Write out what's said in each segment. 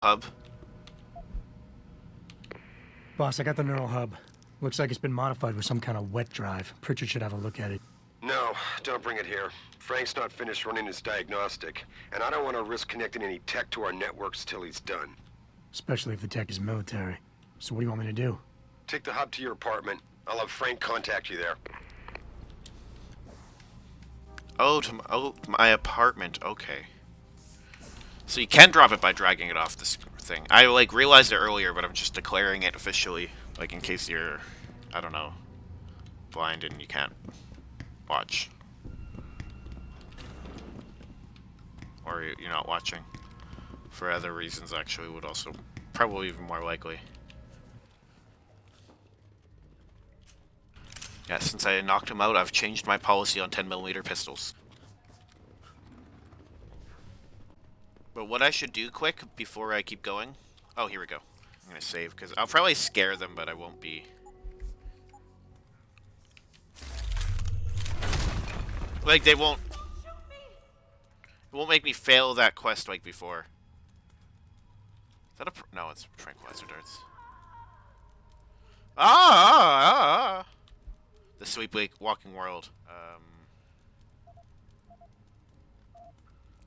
hub. Boss, I got the neural hub. Looks like it's been modified with some kind of wet drive. Pritchard should have a look at it. No, don't bring it here. Frank's not finished running his diagnostic, and I don't want to risk connecting any tech to our networks till he's done. Especially if the tech is military. So what do you want me to do? Take the hub to your apartment. I'll have Frank contact you there. Oh, to my apartment. Okay. So you can drop it by dragging it off this thing. I, like, realized it earlier, but I'm just declaring it officially. Like, in case you're, I don't know, blind and you can't watch. Or you're not watching. For other reasons, actually, would also probably even more likely. Yeah, since I knocked him out, I've changed my policy on 10mm pistols. But what I should do quick before I keep going... Oh, here we go. I'm gonna save, because I'll probably scare them, but I won't be... Like, they won't... It won't make me fail that quest like before. Is that a... No, it's tranquilizer darts. Ah! The sleepwalking world.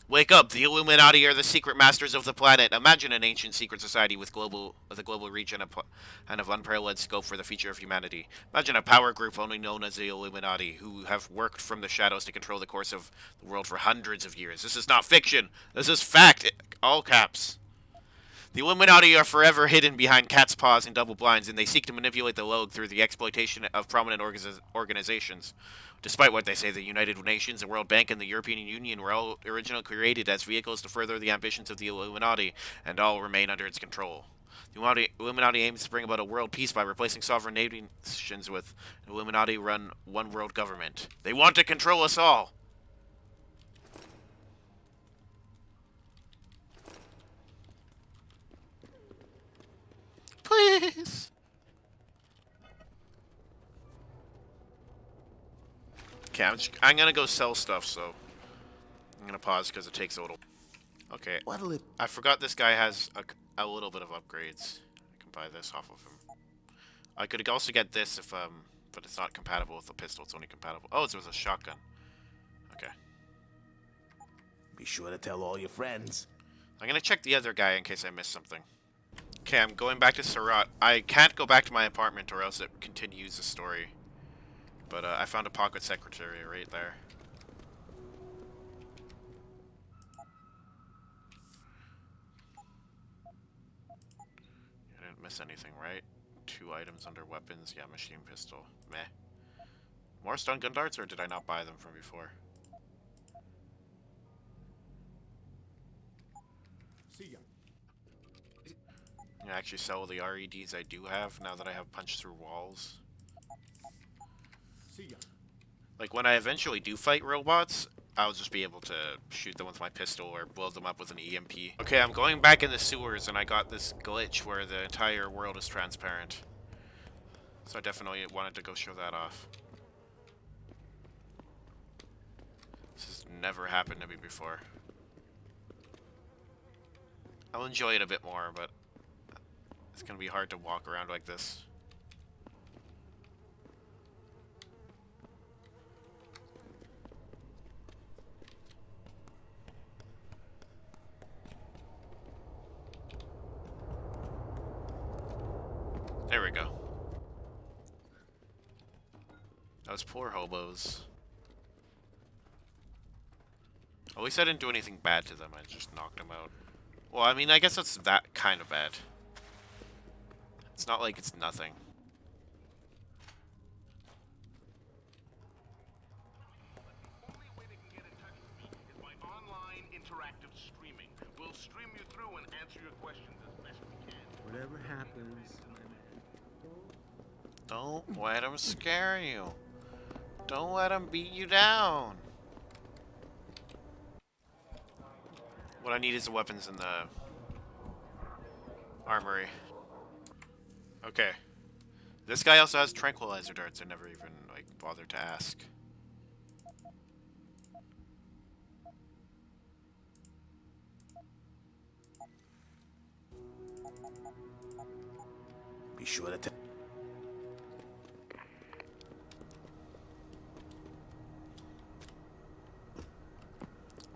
Wake up! The Illuminati are the secret masters of the planet. Imagine an ancient secret society with a global reach and of unparalleled scope for the future of humanity. Imagine a power group only known as the Illuminati, who have worked from the shadows to control the course of the world for hundreds of years. This is not fiction. This is fact. All caps. The Illuminati are forever hidden behind cat's paws and double blinds, and they seek to manipulate the Logue through the exploitation of prominent organizations. Despite what they say, the United Nations, the World Bank, and the European Union were all originally created as vehicles to further the ambitions of the Illuminati, and all remain under its control. The Illuminati aims to bring about a world peace by replacing sovereign nations with an Illuminati-run one-world government. They want to control us all! Please! Okay, I'm gonna go sell stuff, so I'm gonna pause because it takes a little. Okay, I forgot this guy has a little bit of upgrades. I can buy this off of him. I could also get this if but it's not compatible with the pistol. It's only compatible. Oh, it was a shotgun. Okay. Be sure to tell all your friends. I'm gonna check the other guy in case I missed something. Okay, I'm going back to Surat. I can't go back to my apartment or else it continues the story. But I found a pocket secretary right there. I didn't miss anything, right? 2 items under weapons. Yeah, machine pistol. Meh. More stun gun darts, or did I not buy them from before? See ya. I can actually sell the REDs I do have now that I have punched through walls. See ya. Like, when I eventually do fight robots, I'll just be able to shoot them with my pistol or blow them up with an EMP. Okay, I'm going back in the sewers and I got this glitch where the entire world is transparent. So I definitely wanted to go show that off. This has never happened to me before. I'll enjoy it a bit more, but it's gonna be hard to walk around like this. There we go. Those poor hobos. At least I didn't do anything bad to them, I just knocked them out. Well, I mean, I guess that's that kind of bad. It's not like it's nothing. We'll stream you through and answer your questions as best we can. Whatever happens, Don't let them scare you. Don't let them beat you down. What I need is the weapons in the armory. Okay. This guy also has tranquilizer darts. I never even, like, bothered to ask. Be sure to tell.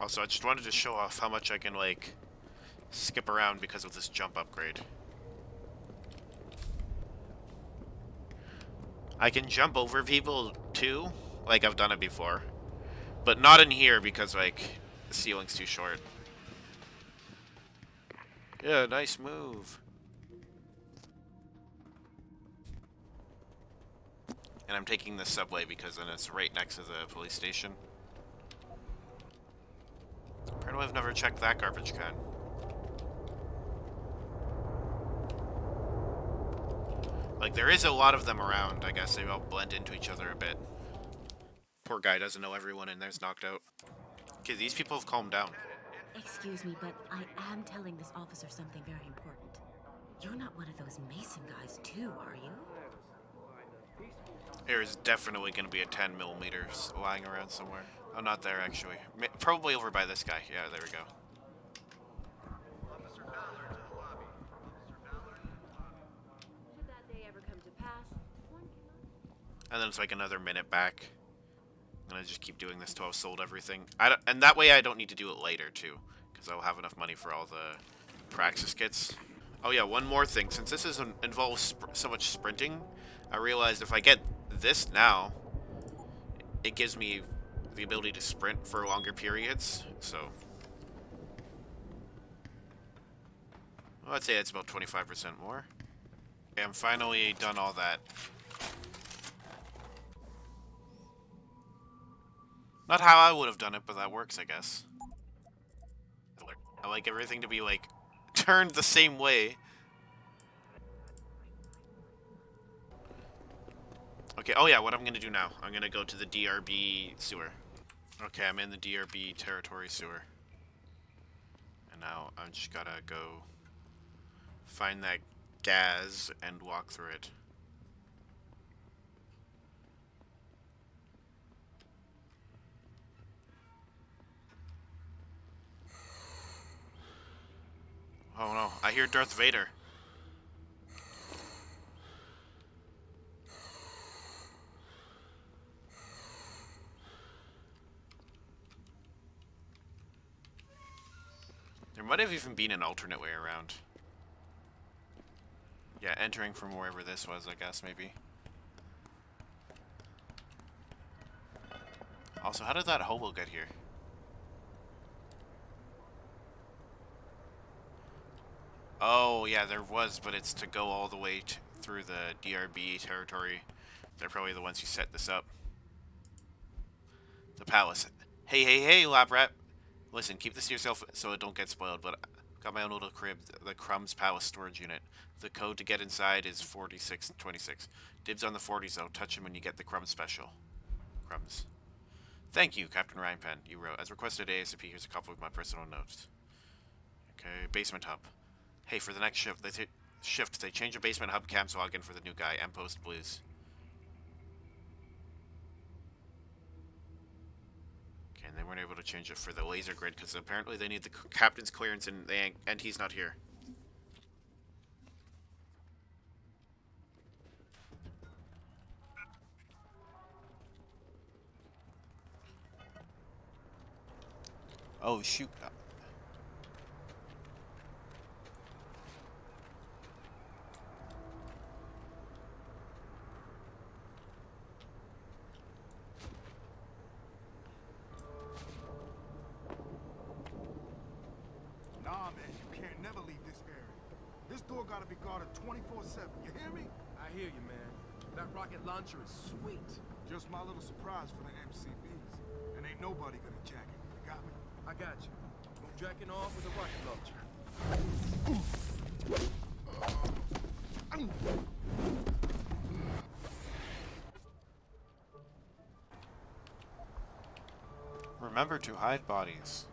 Also, I just wanted to show off how much I can, like, skip around because of this jump upgrade. I can jump over people, too, like I've done it before. But not in here because, like, the ceiling's too short. Yeah, nice move. And I'm taking the subway because then it's right next to the police station. Apparently I've never checked that garbage can. Like, there is a lot of them around. I guess they all blend into each other a bit. Poor guy doesn't know everyone and there's knocked out. Okay, these people have calmed down. Excuse me, but I am telling this officer something very important. You're not one of those Mason guys, too, are you? There is definitely going to be a 10mm lying around somewhere. Oh, not there, actually. Probably over by this guy. Yeah, there we go. Should that day ever come to pass, And then it's like another minute back. And I just keep doing this till I've sold everything. And that way I don't need to do it later, too. Because I'll have enough money for all the Praxis kits. Oh yeah, one more thing. Since this involves so much sprinting, I realized if I get this now, it gives me the ability to sprint for longer periods. So, well, I'd say it's about 25% more. Okay, I'm finally done all that. Not how I would have done it, but that works, I guess. I like everything to be, like, turned the same way. Okay, oh yeah, what I'm gonna do now. I'm gonna go to the DRB sewer. Okay, I'm in the DRB territory sewer. And now I just gotta go find that gas and walk through it. Oh no, I hear Darth Vader. There might have even been an alternate way around. Yeah, entering from wherever this was, I guess, maybe. Also, how did that hobo get here? Oh, yeah, there was, but it's to go all the way through the DRB territory. They're probably the ones who set this up. The palace. Hey, hey, hey, lab rat. Listen, keep this to yourself so it don't get spoiled, but I got my own little crib, the Crumbs Palace storage unit. The code to get inside is 4626. Dibs on the 40s, though. Touch him when you get the Crumbs special. Crumbs. Thank you, Captain Ryanpan. You wrote, as requested ASAP, here's a copy of my personal notes. Okay, basement hub. Hey, for the next shift, they change the basement hub camps login for the new guy. M post, please. Okay, and they weren't able to change it for the laser grid because apparently they need the captain's clearance and he's not here. Oh shoot. Nah, man, you can't never leave this area. This door gotta be guarded 24/7, you hear me? I hear you, man. That rocket launcher is sweet. Just my little surprise for the MCBs. And ain't nobody gonna jack it, you got me? I got you. No jacking off with a rocket launcher. Remember to hide bodies.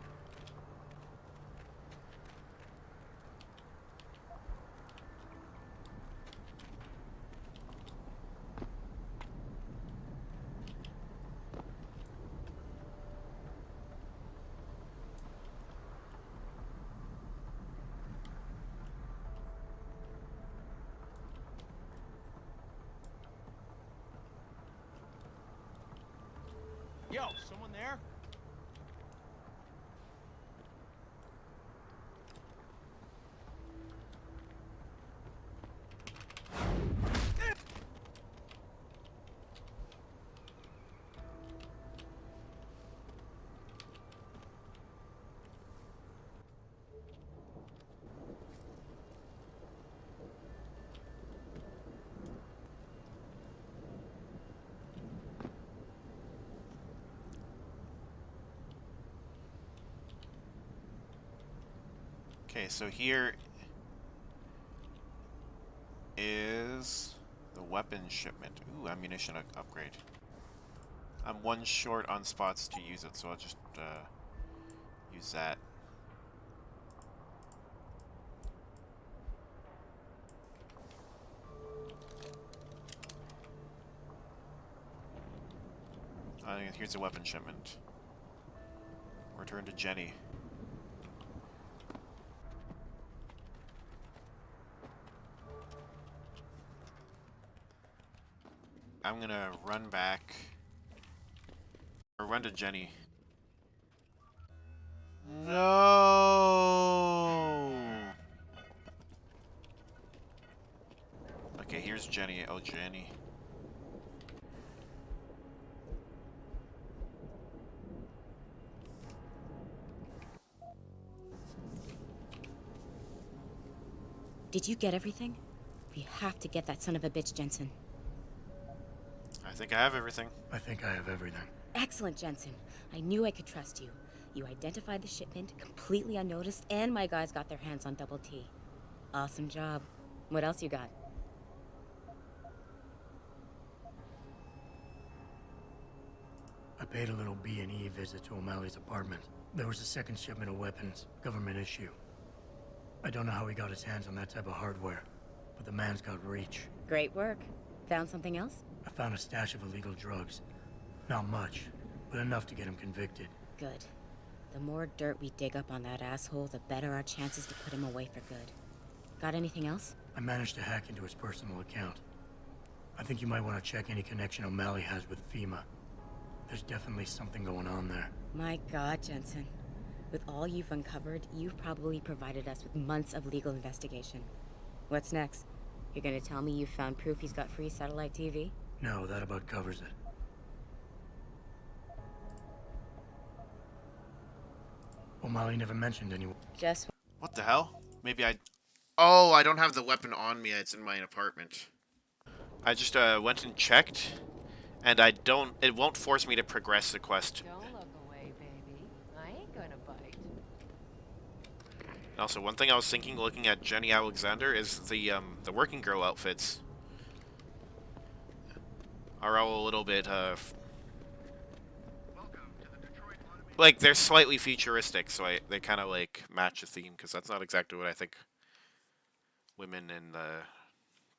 Yo, someone there? Okay, so here is the weapon shipment. Ooh, ammunition upgrade. I'm one short on spots to use it, so I'll just use that. Here's a weapon shipment. Return to Jenny. I'm gonna run back. Or run to Jenny. No! Okay, here's Jenny. Oh, Jenny. Did you get everything? We have to get that son of a bitch, Jensen. I think I have everything. I think I have everything. Excellent, Jensen. I knew I could trust you. You identified the shipment completely unnoticed, and my guys got their hands on Double T. Awesome job. What else you got? I paid a little B&E visit to O'Malley's apartment. There was a second shipment of weapons, government issue. I don't know how he got his hands on that type of hardware, but the man's got reach. Great work. Found something else? I found a stash of illegal drugs. Not much, but enough to get him convicted. Good. The more dirt we dig up on that asshole, the better our chances to put him away for good. Got anything else? I managed to hack into his personal account. I think you might want to check any connection O'Malley has with FEMA. There's definitely something going on there. My God, Jensen. With all you've uncovered, you've probably provided us with months of legal investigation. What's next? You're gonna tell me you found proof he's got free satellite TV? No, that about covers it. O'Malley never mentioned anyone. Just... What the hell? Maybe I... Oh, I don't have the weapon on me. It's in my apartment. I just went and checked, and I don't... It won't force me to progress the quest. Don't look away, baby. I ain't gonna bite. And also, one thing I was thinking, looking at Jenny Alexander, is the working girl outfits are all a little bit, like, they're slightly futuristic, so they kind of, like, match the theme, because that's not exactly what I think women in the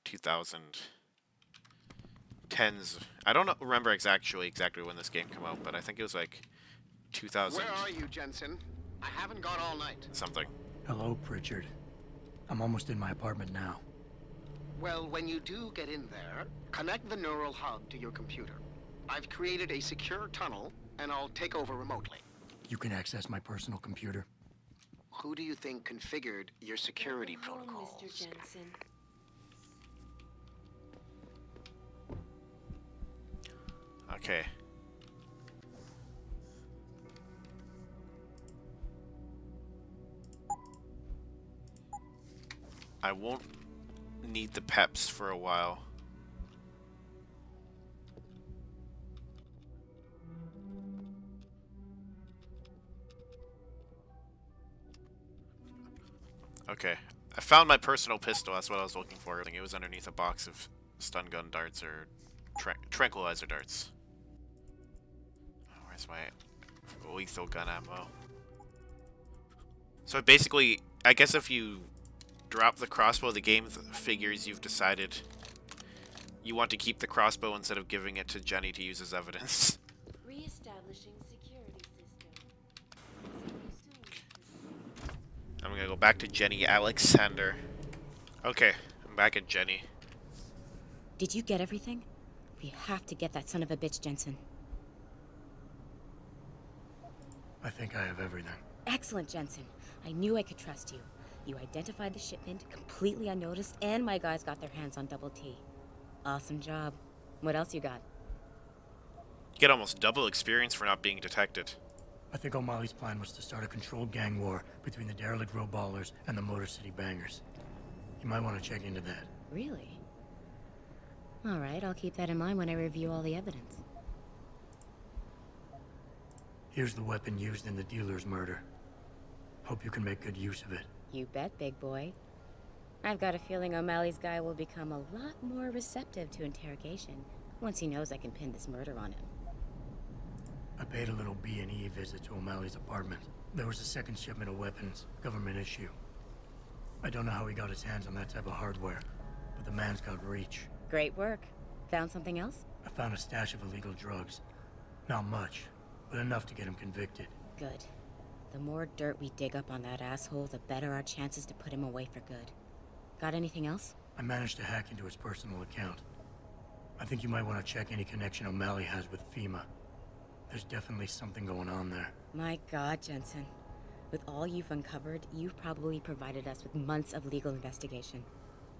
2010s... I don't remember exactly when this game came out, but I think it was, like, 2000... Where are you, Jensen? I haven't gone all night. Something. Hello, Pritchard. I'm almost in my apartment now. Well, when you do get in there, connect the neural hub to your computer. I've created a secure tunnel, and I'll take over remotely. You can access my personal computer. Who do you think configured your security protocols? Mr. Jensen. Okay. I won't need the peps for a while. Okay. I found my personal pistol. That's what I was looking for. I think it was underneath a box of stun gun darts or tranquilizer darts. Oh, where's my lethal gun ammo? So basically, I guess if you drop the crossbow, the game figures you've decided you want to keep the crossbow instead of giving it to Jenny to use as evidence. Reestablishing security system. I'm gonna go back to Jenny Alexander. Okay, I'm back at Jenny. Did you get everything? We have to get that son of a bitch, Jensen. I think I have everything. Excellent, Jensen. I knew I could trust you. You identified the shipment completely unnoticed, and my guys got their hands on Double T. Awesome job. What else you got? Get almost double experience for not being detected. I think O'Malley's plan was to start a controlled gang war between the derelict road ballers and the Motor City bangers. You might want to check into that. Really? All right, I'll keep that in mind when I review all the evidence. Here's the weapon used in the dealer's murder. Hope you can make good use of it. You bet, big boy. I've got a feeling O'Malley's guy will become a lot more receptive to interrogation once he knows I can pin this murder on him. I paid a little B&E visit to O'Malley's apartment. There was a second shipment of weapons, government issue. I don't know how he got his hands on that type of hardware, but the man's got reach. Great work. Found something else? I found a stash of illegal drugs. Not much, but enough to get him convicted. Good. The more dirt we dig up on that asshole, the better our chances to put him away for good. Got anything else? I managed to hack into his personal account. I think you might want to check any connection O'Malley has with FEMA. There's definitely something going on there. My God, Jensen. With all you've uncovered, you've probably provided us with months of legal investigation.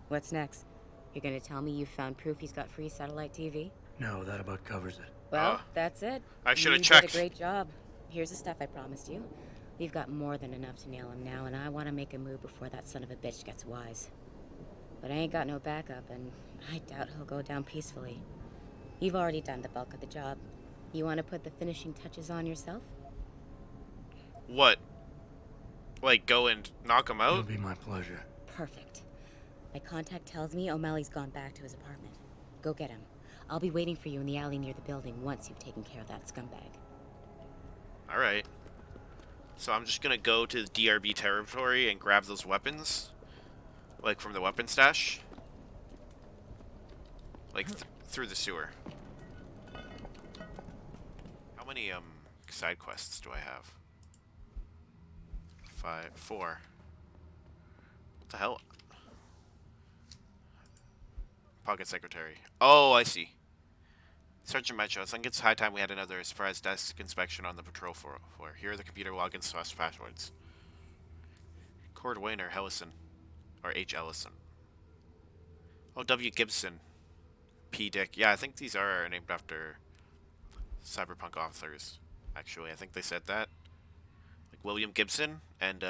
What's next? You're gonna tell me you found proof he's got free satellite TV? No, that about covers it. Well, that's it. I should have You checked. did a great job. Here's the stuff I promised you. We've got more than enough to nail him now, and I want to make a move before that son of a bitch gets wise. But I ain't got no backup, and I doubt he'll go down peacefully. You've already done the bulk of the job. You want to put the finishing touches on yourself? What? Like, go and knock him It'll out? be my pleasure. Perfect. My contact tells me O'Malley's gone back to his apartment. Go get him. I'll be waiting for you in the alley near the building once you've taken care of that scumbag. Alright. So I'm just gonna go to the DRB territory and grab those weapons. Like, from the weapon stash. Like, through the sewer. How many, side quests do I have? 4. What the hell? Pocket secretary. Oh, I see. Sergeant Metro, I think it's high time we had another surprise desk inspection on the patrol floor. Here are the computer logins / passwords. Cord Wayne or Hellison. Or H. Ellison. Oh, W. Gibson. P. Dick. Yeah, I think these are named after cyberpunk authors. Actually, I think they said that. Like William Gibson and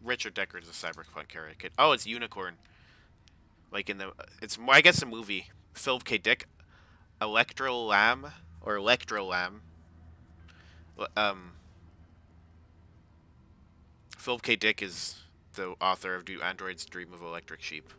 Richard Decker's a cyberpunk character. Oh, it's Unicorn. Like in the, it's I guess a movie. Philip K. Dick, Electro Lamb. Philip K. Dick is the author of Do Androids Dream of Electric Sheep?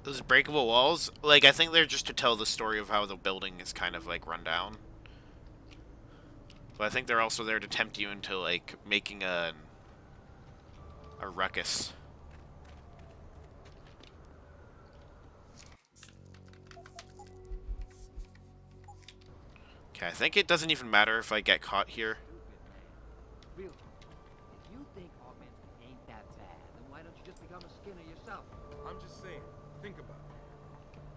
Those breakable walls, like, I think they're just to tell the story of how the building is kind of, like, run down. But I think they're also there to tempt you into, like, making a ruckus. Okay, I think it doesn't even matter if I get caught here. Real talk. If you think augmented ain't that bad, then why don't you just become a skinner yourself? I'm just saying, think about it.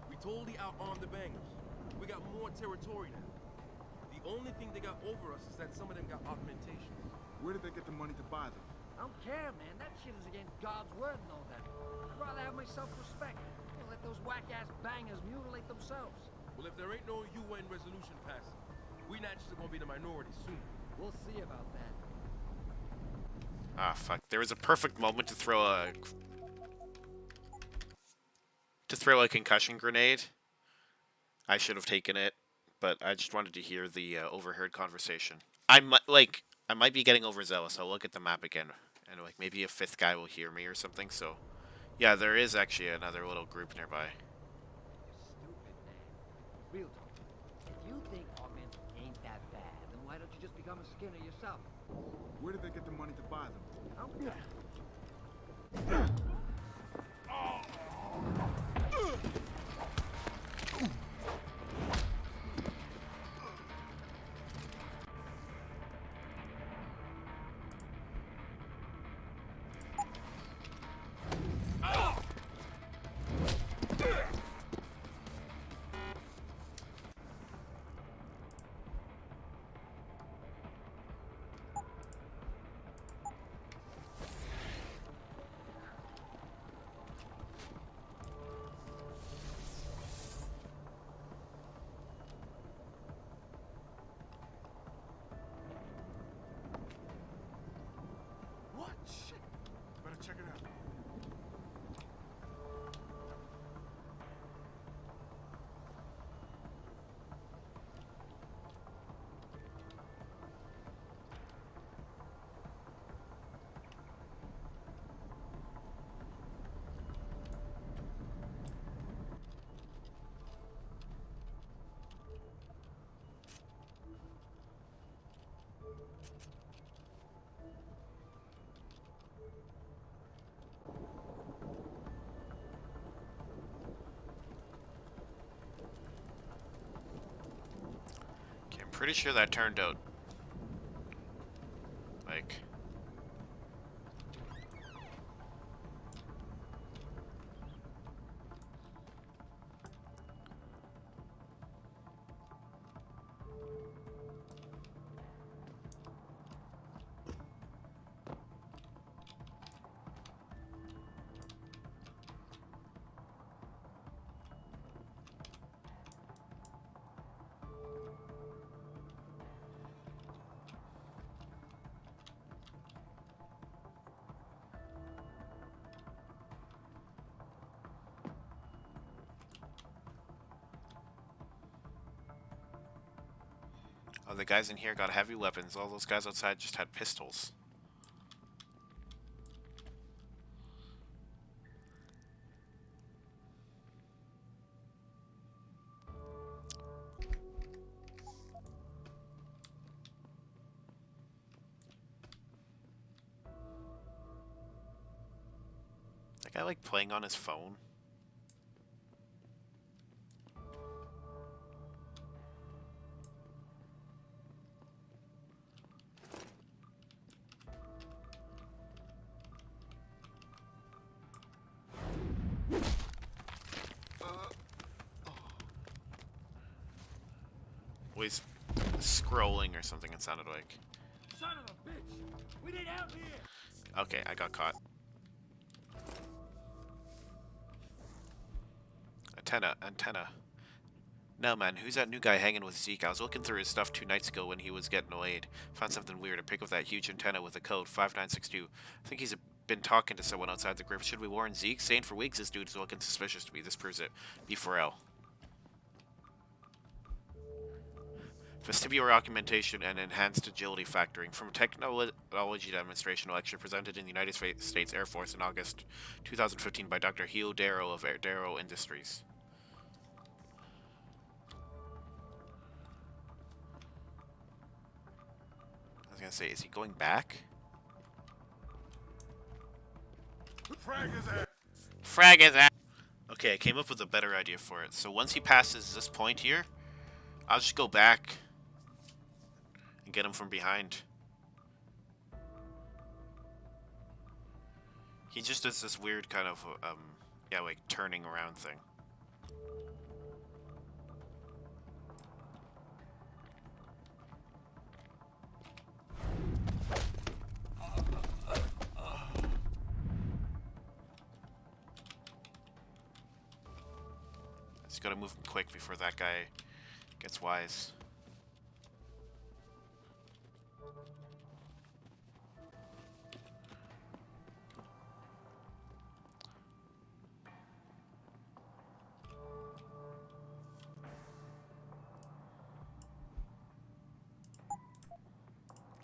We totally outarmed the bangers. We got more territory now. The only thing they got over us is that some of them got augmentation. Where did they get the money to buy them? I don't care, man. That shit is against God's word and all that. I'd rather have my self-respect and let those whack-ass bangers mutilate themselves. Well, if there ain't no UN resolution passed, we naturally gonna be the minority soon. We'll see about that. Ah, fuck. There was a perfect moment to throw a concussion grenade. I should have taken it, but I just wanted to hear the overheard conversation. I might be getting overzealous. I'll look at the map again, and like maybe a fifth guy will hear me or something. So, yeah, there is actually another little group nearby. Stupid man. Real talk. If you think augmented ain't that bad, then why don't you just become a Skinner yourself. Where did they get the money to buy them? You know? What? Shit. Better check it out. Okay, I'm pretty sure that turned out like. Oh, the guys in here got heavy weapons. All those guys outside just had pistols. That guy like playing on his phone. Always scrolling or something, it sounded like. Son of a bitch! We need help here! Okay, I got caught. Antenna. No, man, who's that new guy hanging with Zeke? I was looking through his stuff 2 nights ago when he was getting delayed. Found something weird. A pic of that huge antenna with the code 5962. I think he's been talking to someone outside the group. Should we warn Zeke? Saying for weeks this dude is looking suspicious to me. This proves it. Be Pharrell. Vestibular augmentation and enhanced agility factoring from a technology demonstration lecture presented in the United States Air Force in August 2015 by Dr. Hugh Darrow of Darrow Industries. I was gonna say, is he going back? Frag his ass. Frag his ass! Okay, I came up with a better idea for it. So once he passes this point here, I'll just go back and get him from behind. He just does this weird kind of, yeah, like turning around thing. Just gotta move him quick before that guy gets wise.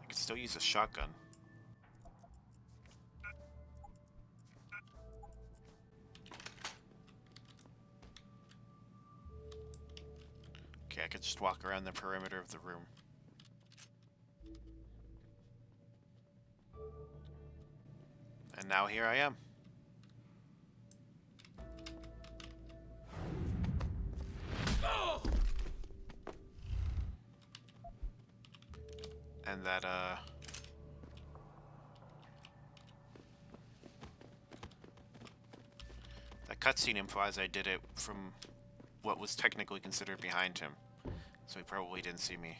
I could still use a shotgun. Okay, I could just walk around the perimeter of the room. now here I am. And that, that cutscene implies I did it from what was technically considered behind him. So he probably didn't see me.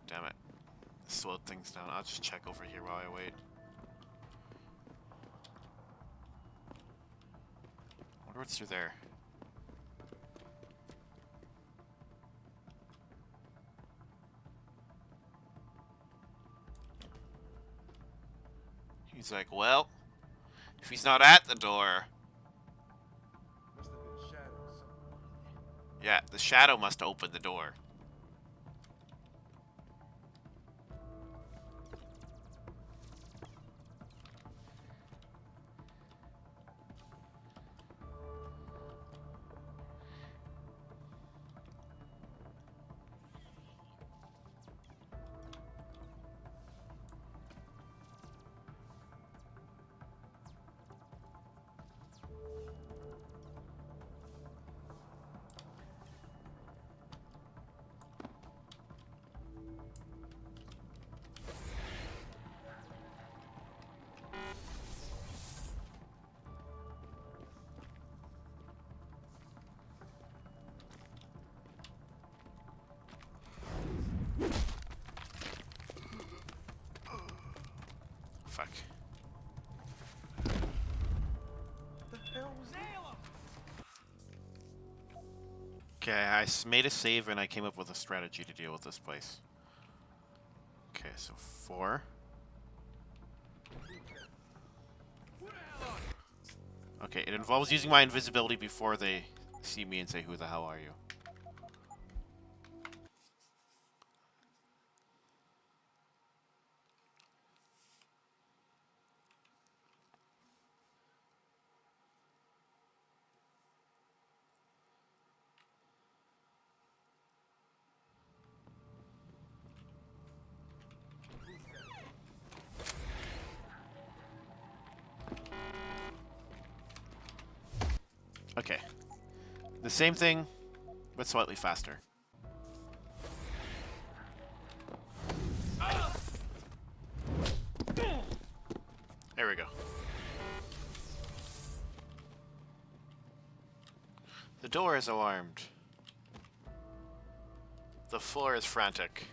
Damn it. Slowed things down. I'll just check over here while I wait. I wonder what's through there. He's like, well, if he's not at the door... Must have been shadows. Yeah, the shadow must open the door. Fuck. Okay, I made a save and I came up with a strategy to deal with this place. Okay, so 4. Okay, it involves using my invisibility before they see me and say, "Who the hell are you?" Okay. The same thing, but slightly faster. There we go. The door is alarmed. The floor is frantic.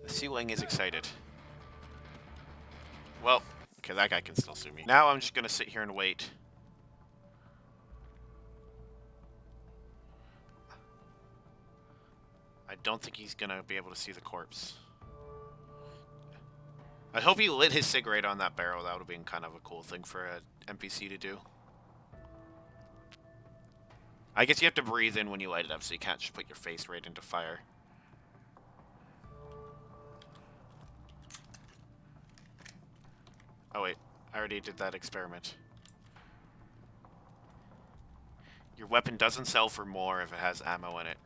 The ceiling is excited. Well, okay, that guy can still see me. Now I'm just gonna sit here and wait. I don't think he's gonna be able to see the corpse. I hope he lit his cigarette on that barrel. That would have been kind of a cool thing for an NPC to do. I guess you have to breathe in when you light it up, so you can't just put your face right into fire. Oh wait, I already did that experiment. Your weapon doesn't sell for more if it has ammo in it.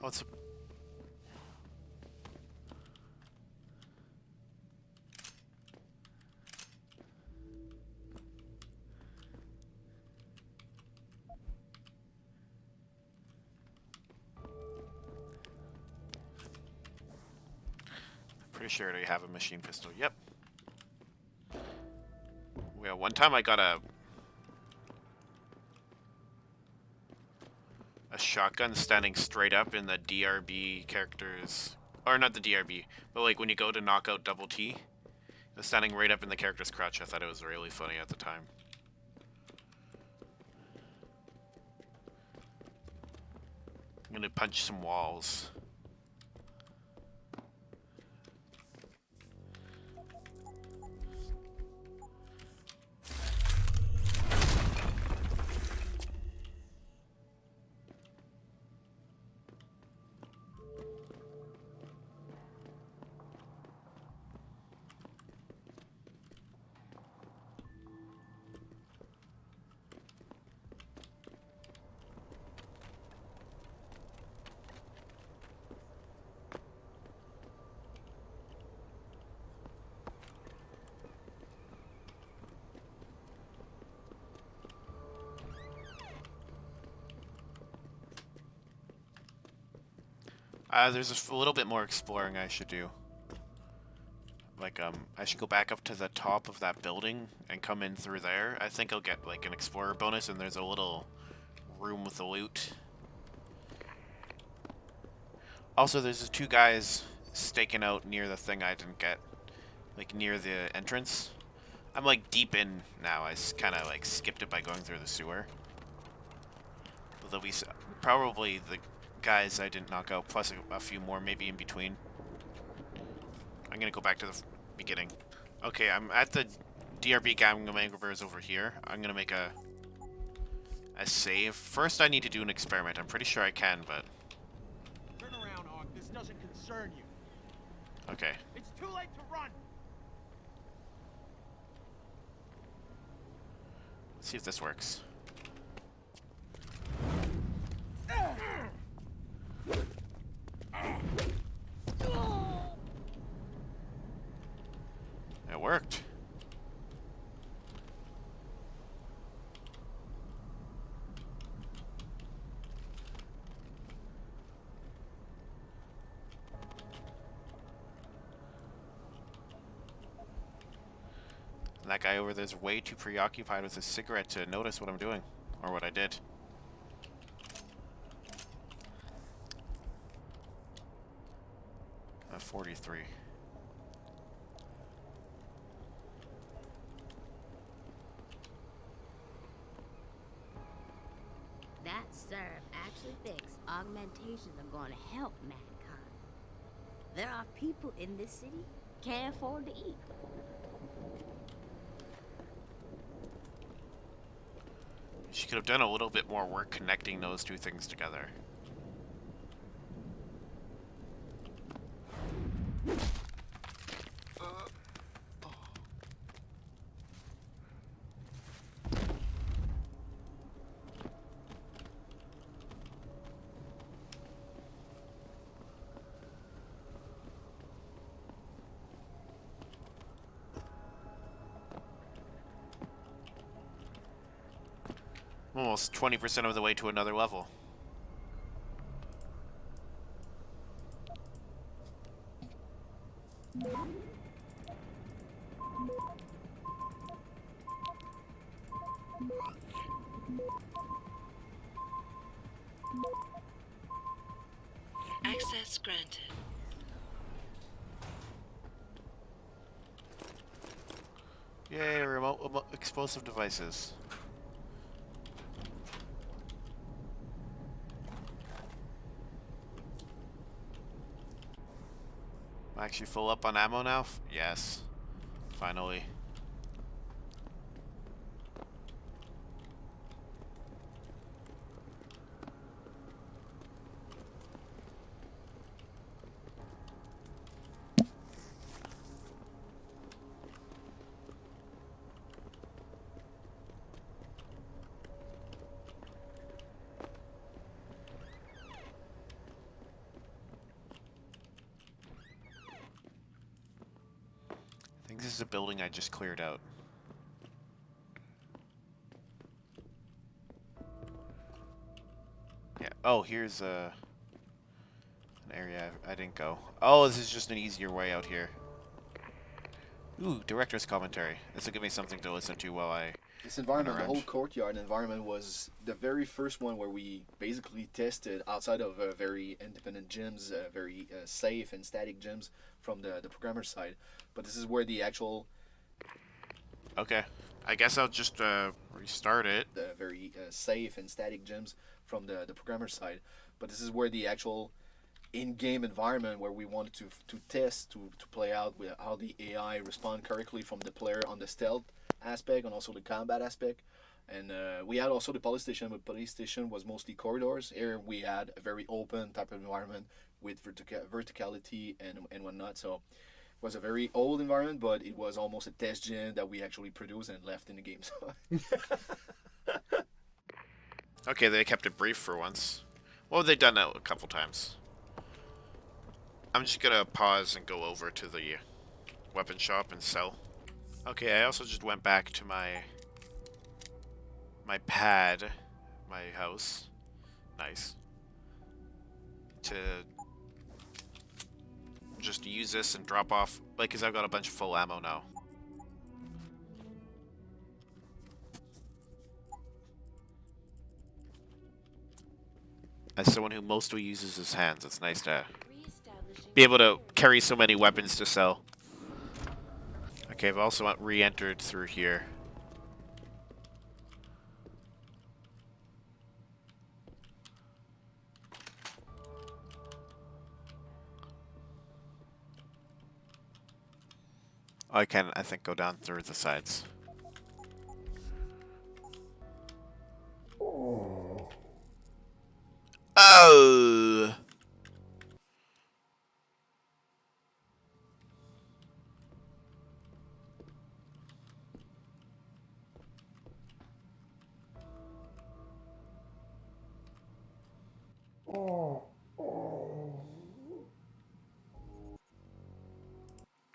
Oh, it's a... Pretty sure they have a machine pistol. Yep. Well, one time I got a shotgun standing straight up in the DRB characters, or not the DRB, but like when you go to knock out double T, it was standing right up in the character's crotch. I thought it was really funny at the time. gonna punch some walls. There's a little bit more exploring I should do. Like, I should go back up to the top of that building and come in through there. I think I'll get, like, an explorer bonus, and there's a little room with the loot. Also, there's the 2 guys staking out near the thing I didn't get. Like, near the entrance. I'm, like, deep in now. I kind of, like, skipped it by going through the sewer. But there'll be probably the guys I didn't knock out, plus a few more maybe in between. I'm gonna go back to the beginning. Okay, I'm at the DRB Gangland over here. I'm gonna make a save. First, I need to do an experiment. I'm pretty sure I can, but... Turn around, Hawk. This doesn't concern you. Okay. It's too late to run. Let's see if this works. It worked. And that guy over there's way too preoccupied with his cigarette to notice what I'm doing, or what I did. 43. That serum actually thinks augmentations are going to help mankind. There are people in this city can't afford to eat. She could have done a little bit more work connecting those 2 things together. Almost 20% of the way to another level. Access granted. Yay, remote explosive devices. I'm actually full up on ammo now? Yes. Finally. I think this is a building I just cleared out. Yeah. Oh, here's an area I didn't go. Oh, this is just an easier way out here. Ooh, director's commentary. This will give me something to listen to while I... This environment, the whole courtyard environment, was the very first one where we basically tested, outside of very independent gyms, very safe and static gyms from the programmer side. But this is where the actual... Okay. I guess I'll just restart it. The very safe and static gyms from the programmer side. but this is where the actual in-game environment where we wanted to test to play out with how the AI respond correctly from the player on the stealth aspect and also the combat aspect. And we had also the police station, but police station was mostly corridors. Here we had a very open type of environment with verticality and whatnot. So it was a very old environment, but it was almost a test gen that we actually produced and left in the game. So Okay, they kept it brief for once. Well, they've done that a couple times. I'm just gonna pause and go over to the weapon shop and sell. Okay, I also just went back to my pad, my house. Nice. To just use this and drop off, like, cause I've got a bunch of full ammo now. As someone who mostly uses his hands, it's nice to be able to carry so many weapons to sell. Okay, I've also re-entered through here. I can, I think, go down through the sides. Oh!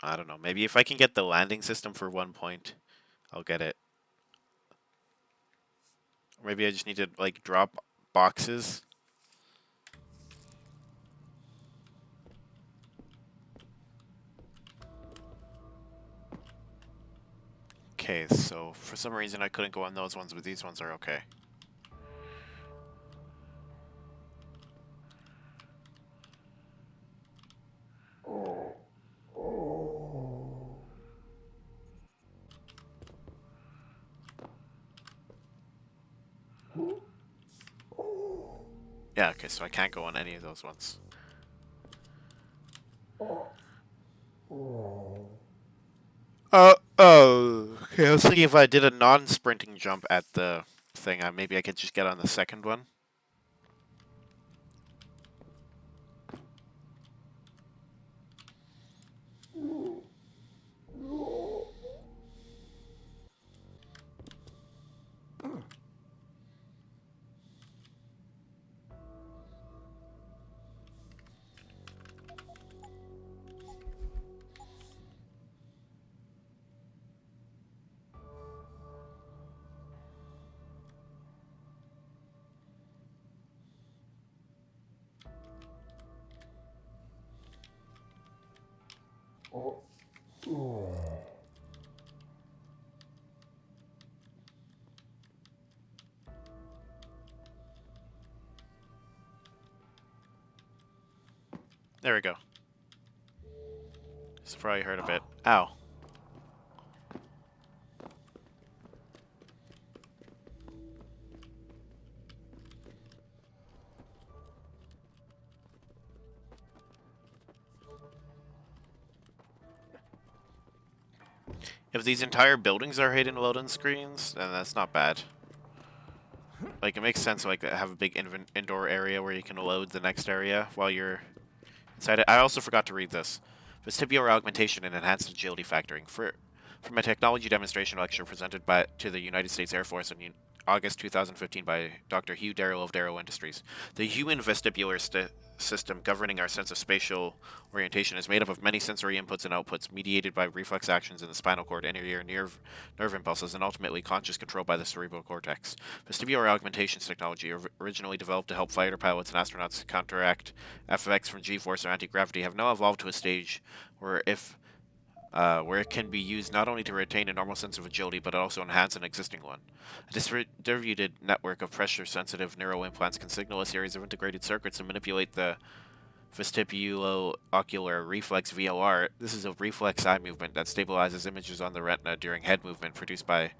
I don't know. Maybe if I can get the landing system for 1 point, I'll get it. Or maybe I just need to, like, drop boxes. Okay, so for some reason I couldn't go on those ones, but these ones are okay. Yeah, okay, so I can't go on any of those ones. Oh. Okay, I was thinking if I did a non-sprinting jump at the thing, maybe I could just get on the second one. There we go. Just probably hurt a bit. Ow. If these entire buildings are hidden loading screens, then that's not bad. Like, it makes sense to, like, have a big indoor area where you can load the next area while you're inside it. I also forgot to read this. Vestibular augmentation and enhanced agility factoring. From a technology demonstration lecture presented to the United States Air Force in August 2015 by Dr. Hugh Darrow of Darrow Industries. The human vestibular system governing our sense of spatial orientation is made up of many sensory inputs and outputs, mediated by reflex actions in the spinal cord, inner ear, nerve impulses, and ultimately conscious control by the cerebral cortex. Vestibular augmentations technology, originally developed to help fighter pilots and astronauts counteract effects from G-force or anti-gravity, have now evolved to a stage where where it can be used not only to retain a normal sense of agility, but also enhance an existing one. A distributed network of pressure-sensitive neural implants can signal a series of integrated circuits and manipulate the vestibulo-ocular reflex VOR. This is a reflex eye movement that stabilizes images on the retina during head movement produced by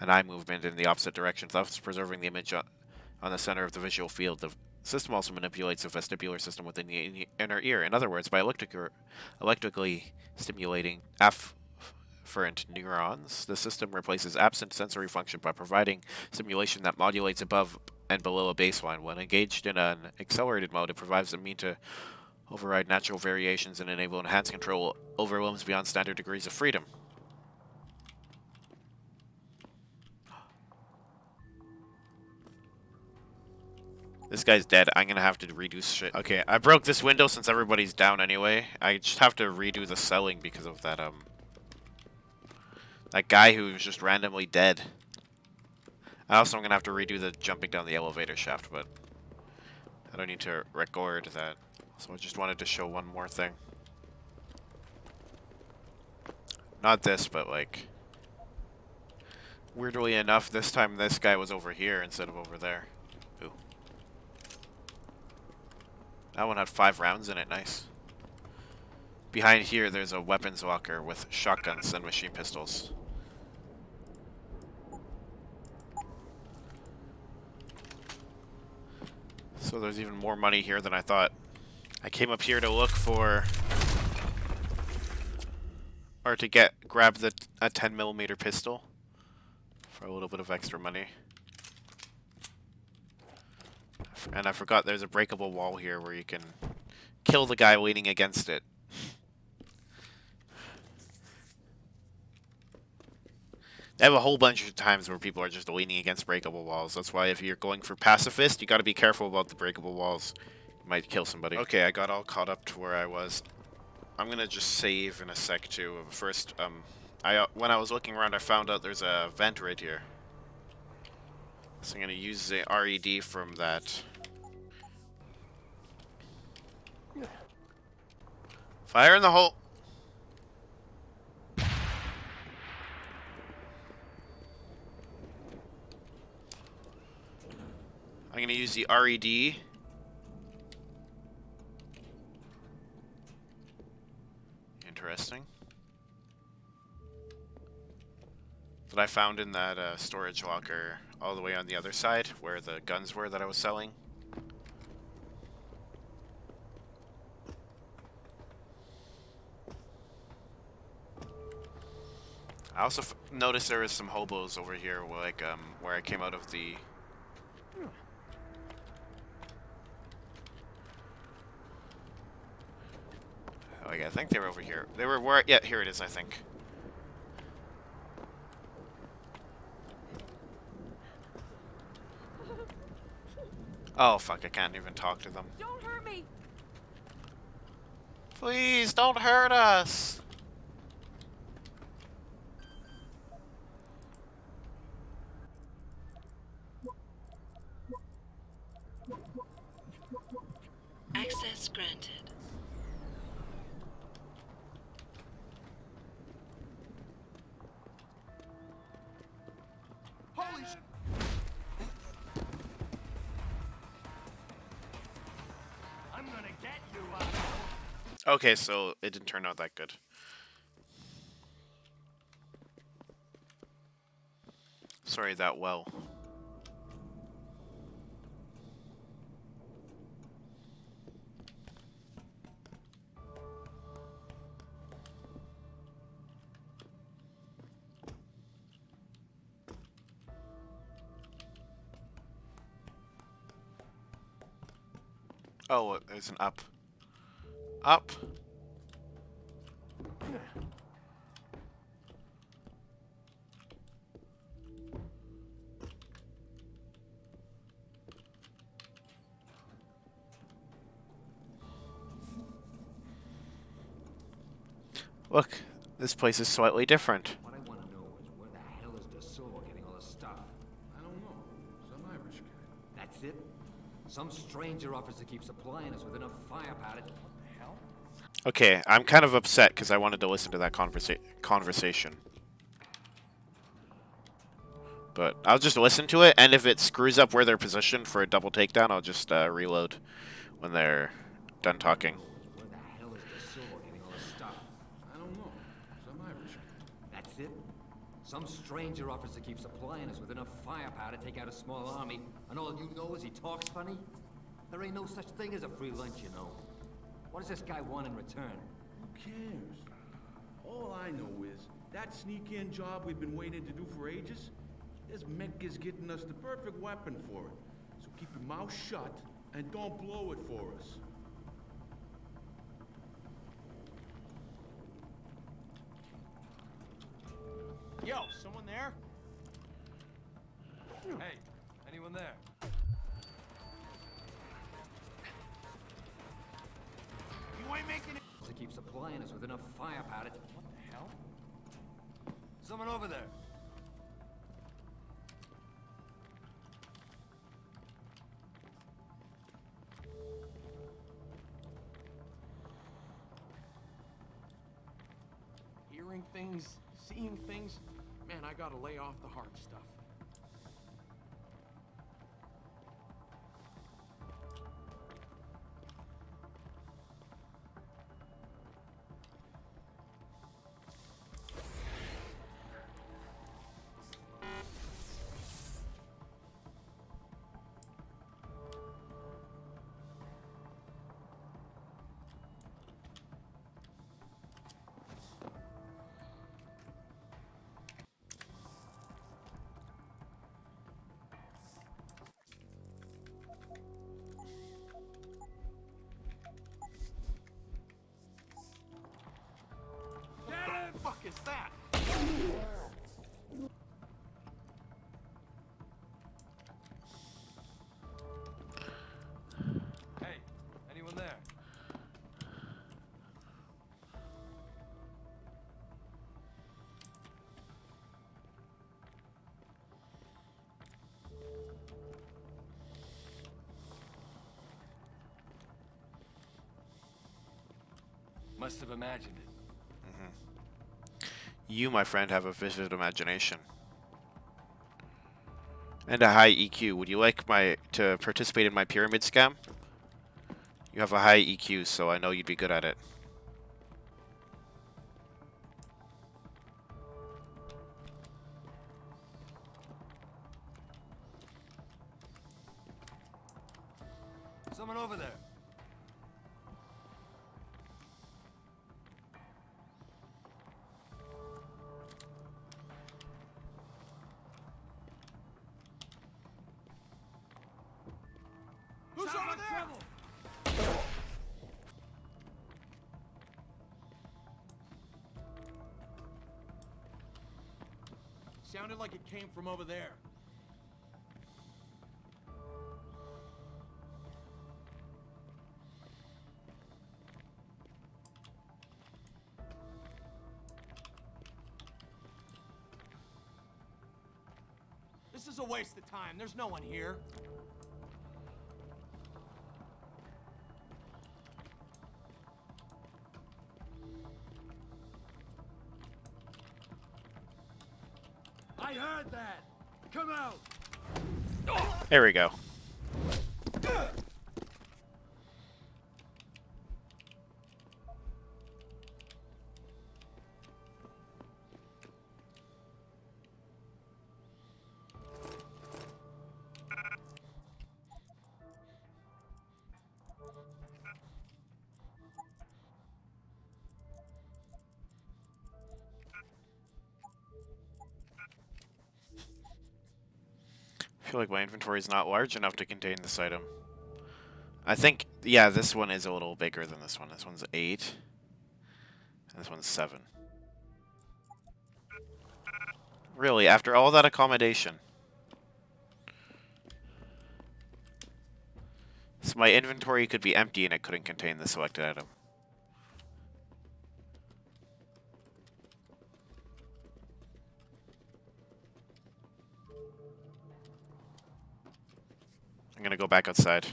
an eye movement in the opposite direction, thus preserving the image on the center of the visual field. The The system also manipulates the vestibular system within the inner ear. In other words, by electrically stimulating afferent neurons, the system replaces absent sensory function by providing stimulation that modulates above and below a baseline. When engaged in an accelerated mode, it provides a mean to override natural variations and enable enhanced control over limbs beyond standard degrees of freedom. This guy's dead. I'm gonna have to redo shit. Okay, I broke this window since everybody's down anyway. I just have to redo the selling because of that, that guy who was just randomly dead. I also am gonna have to redo the jumping down the elevator shaft, but I don't need to record that. So I just wanted to show one more thing. Not this, but like... weirdly enough, this time this guy was over here instead of over there. Ooh. That one had 5 rounds in it, nice. Behind here, there's a weapons locker with shotguns and machine pistols. So there's even more money here than I thought. I came up here to look for... or to grab a 10mm pistol for a little bit of extra money. And I forgot there's a breakable wall here where you can kill the guy leaning against it. They have a whole bunch of times where people are just leaning against breakable walls. That's why if you're going for pacifist, you gotta be careful about the breakable walls. You might kill somebody. Okay, I got all caught up to where I was. I'm gonna just save in a sec too. First, when I was looking around, I found out there's a vent right here. So I'm gonna use the RED from that. Fire in the hole! I'm gonna use the RED. Interesting. That I found in that storage locker all the way on the other side where the guns were that I was selling. I also noticed there was some hobos over here, like where I came out of the... Like, I think they were over here. They were where... yeah, here it is, I think. Oh, fuck, I can't even talk to them. Don't hurt me! Please, don't hurt us! Access granted. Holy sh... I'm gonna get you, Okay, so it didn't turn out that good. Sorry, that well. Oh, there's an up. Up. Look, this place is slightly different. What I want to know is where the hell is Deus getting all this stuff? I don't know. Some Irish guy. That's it? Some stranger offers to keep supplying us with enough firepower to... What the hell? Okay, I'm kind of upset because I wanted to listen to that conversation. But I'll just listen to it, and if it screws up where they're positioned for a double takedown, I'll just reload when they're done talking. Where the hell is Deus getting all this stuff? I don't know. Some Irish guy. That's it? Some stranger offers to keep supplying us with enough firepower to take out a small army, and all you know is he talks funny? There ain't no such thing as a free lunch, you know. What does this guy want in return? Who cares? All I know is that sneak-in job we've been waiting to do for ages, this mech is getting us the perfect weapon for it. So keep your mouth shut and don't blow it for us. Yo, someone there? Hey, anyone there? You ain't making it. To keep supplying us with enough firepower. What the hell? Someone over there. Hearing things, seeing things. Man, I gotta lay off the hard stuff. What the fuck is that? Hey, anyone there? Must have imagined it. You, my friend, have a vivid imagination. And a high EQ. Would you like to participate in my pyramid scam? You have a high EQ, so I know you'd be good at it. Someone over there. Who's Sounds over like there? trouble. Sounded like it came from over there. This is a waste of time. There's no one here. I heard that. Come out. There we go. I feel like my inventory is not large enough to contain this item. I think, yeah, this one is a little bigger than this one. This one's 8. And this one's 7. Really, after all that accommodation. So my inventory could be empty and it couldn't contain the selected item. I'm gonna go back outside.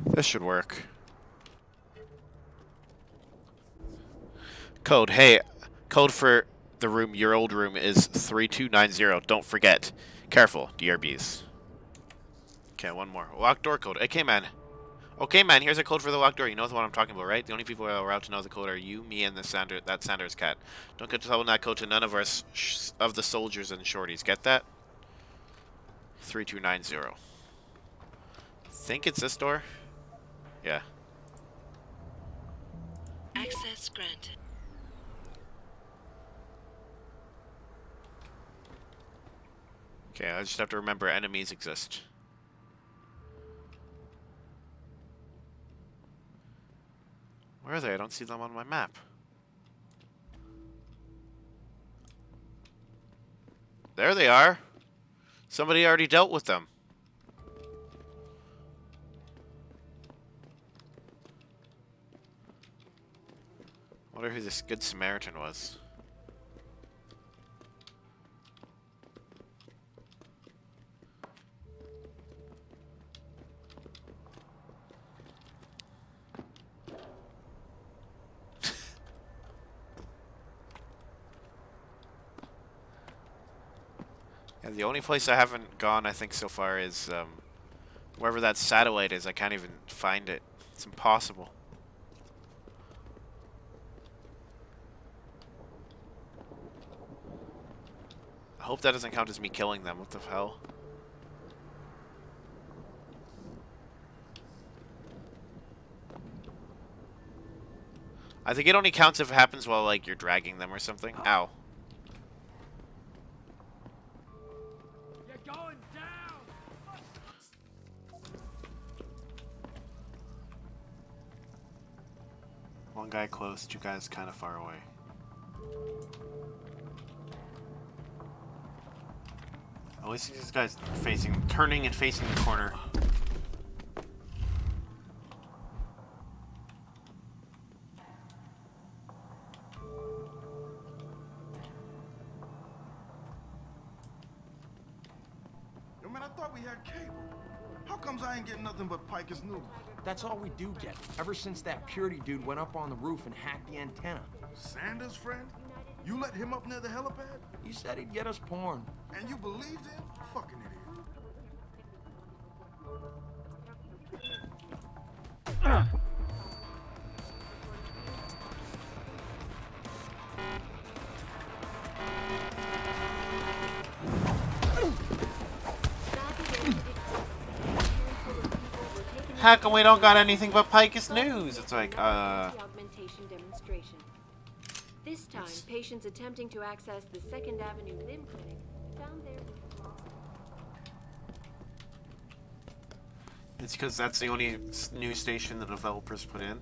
This should work. Code, hey, code for The room, your old room, is 3290. Don't forget. Careful, DRBs. Okay, one more. Locked door code. Okay, man. Okay, man, here's a code for the locked door. You know the one I'm talking about, right? The only people who are allowed to know the code are you, me, and that Sanders cat. Don't get to tell that code to none of us of the soldiers and shorties. Get that? 3290. Think it's this door? Yeah. Access granted. Okay, I just have to remember enemies exist. Where are they? I don't see them on my map. There they are. Somebody already dealt with them. Wonder who this Good Samaritan was. Yeah, the only place I haven't gone, I think, so far is wherever that satellite is. I can't even find it. It's impossible. I hope that doesn't count as me killing them. What the hell? I think it only counts if it happens while, like, you're dragging them or something. Ow. You're going down! One guy close, two guys kind of far away. At least this guy's turning and facing the corner. Yo, man, I thought we had cable. How comes I ain't getting nothing but Piker's news? That's all we do get. Ever since that Purity dude went up on the roof and hacked the antenna. Sanders' friend? You let him up near the helipad? He said he'd get us porn. And you believed him? Fucking idiot. How come we don't got anything but Picus news? It's like, Augmentation demonstration. This time, patients attempting to access the 2nd Avenue Limb Clinic found their... It's because that's the only news station the developers put in.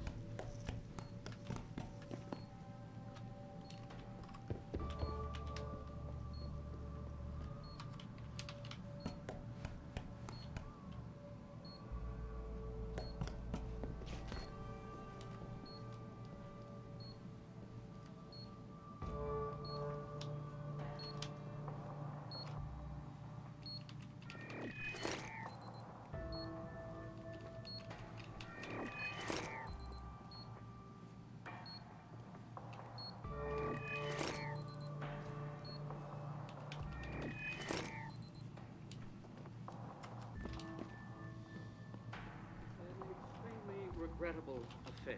Regrettable affair.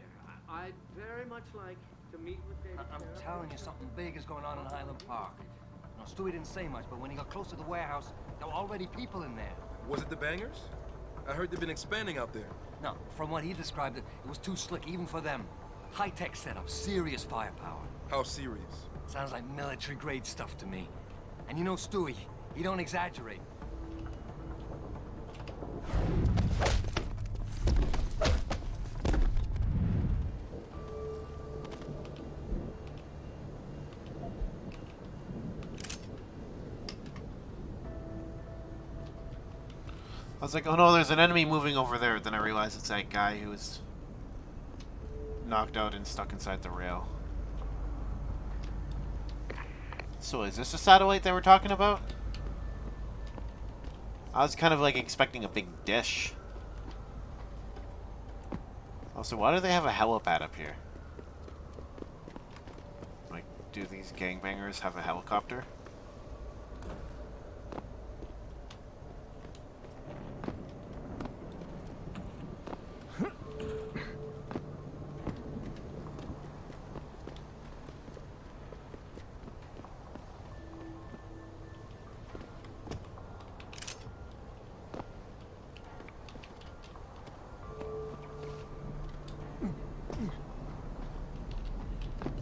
I'd very much like to meet with David. I'm telling you, something big is going on in Highland Park. Now, Stewie didn't say much, but when he got close to the warehouse, there were already people in there. Was it the bangers? I heard they've been expanding out there. No, from what he described, it was too slick even for them. High-tech setup, serious firepower. How serious? Sounds like military-grade stuff to me. And you know Stewie, he don't exaggerate. I was like, oh no, there's an enemy moving over there. Then I realized it's that guy who was knocked out and stuck inside the rail. So is this a satellite that we're talking about? I was kind of like expecting a big dish. Also, why do they have a helipad up here? Like, do these gangbangers have a helicopter?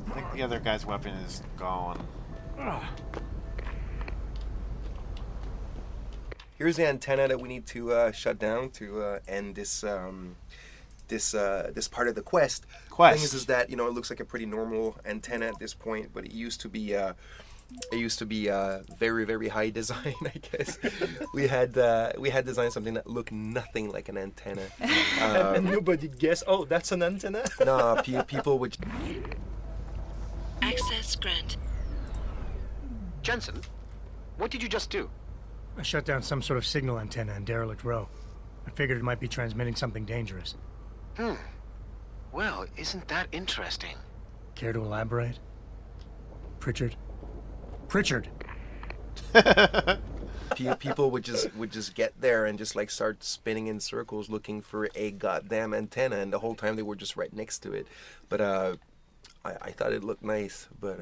I think the other guy's weapon is gone. Here's the antenna that we need to shut down to end this this part of the quest. The thing is that it looks like a pretty normal antenna at this point, but it used to be very, very high design. I guess we had designed something that looked nothing like an antenna. And nobody guessed. Oh, that's an antenna. No, people would. Access granted. Jensen, what did you just do? I shut down some sort of signal antenna in Derelict Row. I figured it might be transmitting something dangerous. Well, isn't that interesting? Care to elaborate? Pritchard? Pritchard! People would just get there and just like start spinning in circles looking for a goddamn antenna, and the whole time they were just right next to it. But I thought it looked nice, but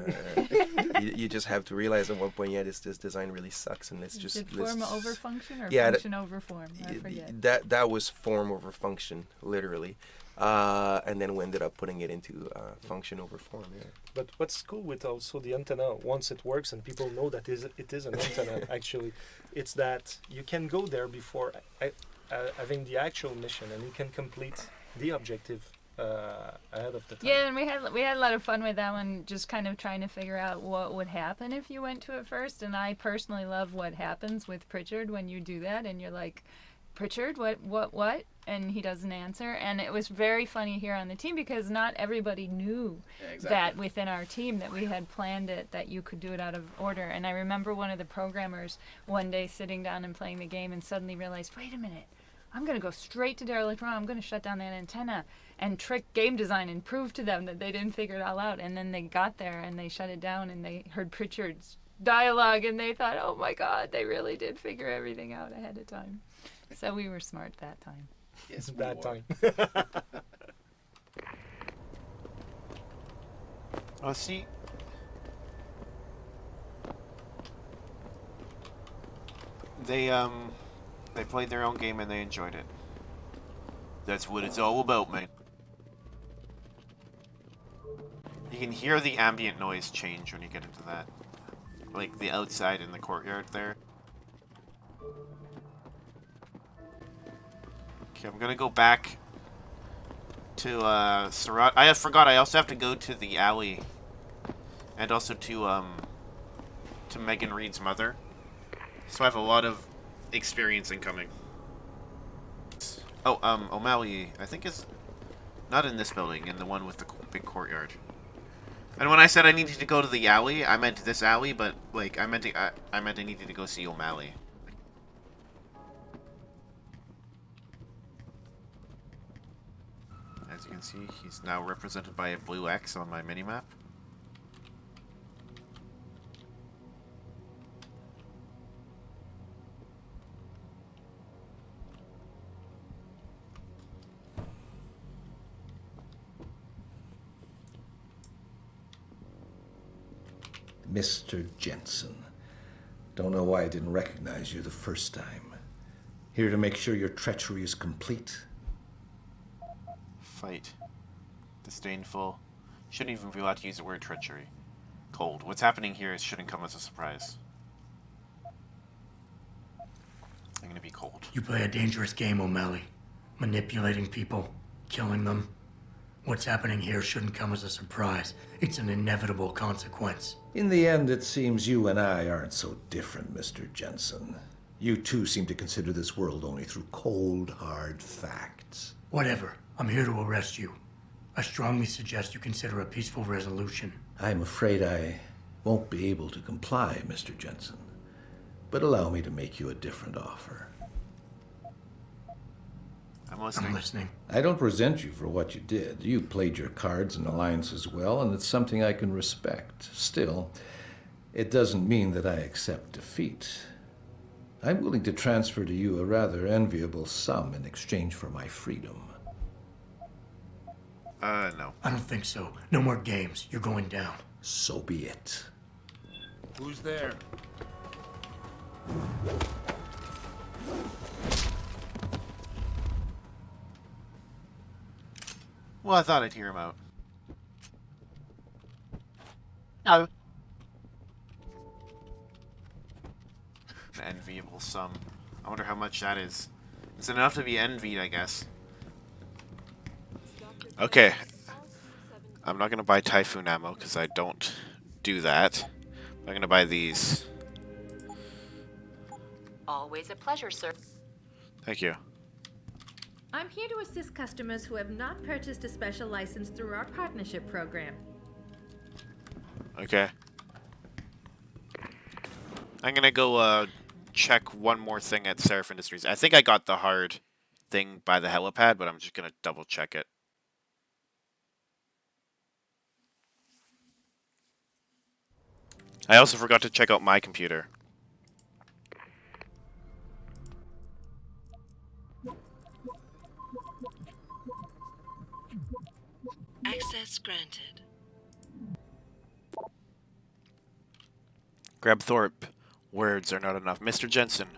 you just have to realize at one point, this design really sucks, and let's just... Is it form over function or yeah, function over form? I forget. That was form over function, literally. And then we ended up putting it into function over form, yeah. But what's cool with also the antenna, once it works and people know that it is an antenna, actually, it's that you can go there before having the actual mission, and you can complete the objective ahead of the time. Yeah, and we had a lot of fun with that one, just kind of trying to figure out what would happen if you went to it first. And I personally love what happens with Pritchard when you do that, and you're like, Pritchard, what? And he doesn't answer. And it was very funny here on the team because not everybody knew that within our team that we had planned it, that you could do it out of order. And I remember one of the programmers one day sitting down and playing the game and suddenly realized, wait a minute, I'm going to go straight to Derelict Row. I'm going to shut down that antenna and trick game design and prove to them that they didn't figure it all out. And then they got there and they shut it down and they heard Pritchard's dialogue and they thought, oh my God, they really did figure everything out ahead of time. So we were smart that time. Yes, that time. Oh, see. They played their own game and they enjoyed it. That's what it's all about, man. You can hear the ambient noise change when you get into that. Like the outside in the courtyard there. Okay, I'm gonna go back to Surat. I forgot I also have to go to the alley. And also to Megan Reed's mother. So I have a lot of experience incoming. Oh, O'Malley, I think is not in this building, in the one with the big courtyard. And when I said I needed to go to the alley, I meant this alley, but like I meant I needed to go see O'Malley. As you can see, he's now represented by a blue X on my minimap. Mr. Jensen. Don't know why I didn't recognize you the first time. Here to make sure your treachery is complete. Fight. Disdainful. Shouldn't even be allowed to use the word treachery. Cold. What's happening here shouldn't come as a surprise. I'm gonna be cold. You play a dangerous game, O'Malley. Manipulating people, killing them. What's happening here shouldn't come as a surprise. It's an inevitable consequence. In the end, it seems you and I aren't so different, Mr. Jensen. You too seem to consider this world only through cold, hard facts. Whatever. I'm here to arrest you. I strongly suggest you consider a peaceful resolution. I'm afraid I won't be able to comply, Mr. Jensen. But allow me to make you a different offer. I'm listening. I'm listening. I don't resent you for what you did. You played your cards and alliances well, and it's something I can respect. Still, it doesn't mean that I accept defeat. I'm willing to transfer to you a rather enviable sum in exchange for my freedom. No. I don't think so. No more games. You're going down. So be it. Who's there? Well, I thought I'd hear him out. No. An enviable sum. I wonder how much that is. It's enough to be envied, I guess. Okay. I'm not going to buy Typhoon ammo, because I don't do that. I'm going to buy these. Always a pleasure, sir. Thank you. I'm here to assist customers who have not purchased a special license through our partnership program. Okay. I'm going to go check one more thing at Seraph Industries. I think I got the hard thing by the helipad, but I'm just going to double check it. I also forgot to check out my computer. Access granted. Grab Thorpe. Words are not enough. Mr. Jensen,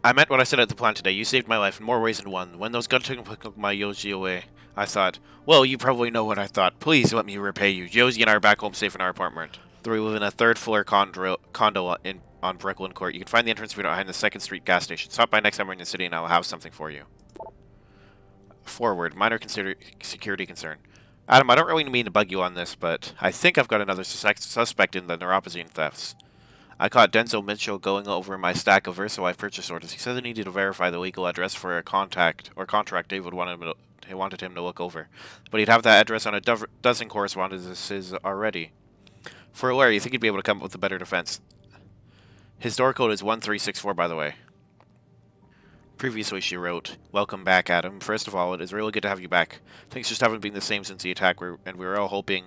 I meant what I said at the plant today. You saved my life in more ways than one. When those guns took my Yoji away, I thought, well, you probably know what I thought. Please let me repay you. Josie and I are back home safe in our apartment. We live in a third-floor condo on Brooklyn Court. You can find the entrance behind the 2nd Street gas station. Stop by next time we're in the city and I'll have something for you. Forward. Minor security concern. Adam, I don't really mean to bug you on this, but I think I've got another suspect in the neuropazine thefts. I caught Denzel Mitchell going over my stack of VersaLife purchase orders. He said he needed to verify the legal address for a contract David wanted him to look over. But he'd have that address on a dozen correspondences already. For a lawyer, you think he'd be able to come up with a better defense. His door code is 1364, by the way. Previously, she wrote, "Welcome back, Adam. First of all, it is really good to have you back. Things just haven't been the same since the attack, and we were all hoping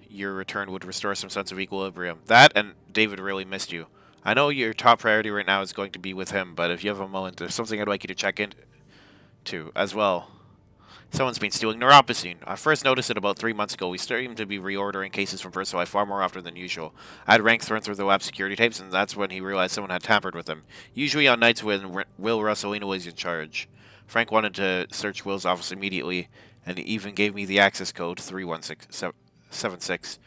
your return would restore some sense of equilibrium. That and David really missed you. I know your top priority right now is going to be with him, but if you have a moment, there's something I'd like you to check into as well. Someone's been stealing neuropazine. I first noticed it about 3 months ago. We seem to be reordering cases from VersaLife far more often than usual. I had Rank thrown through the lab security tapes, and that's when he realized someone had tampered with him. Usually on nights when Will Russolino was in charge. Frank wanted to search Will's office immediately, and he even gave me the access code, 31676,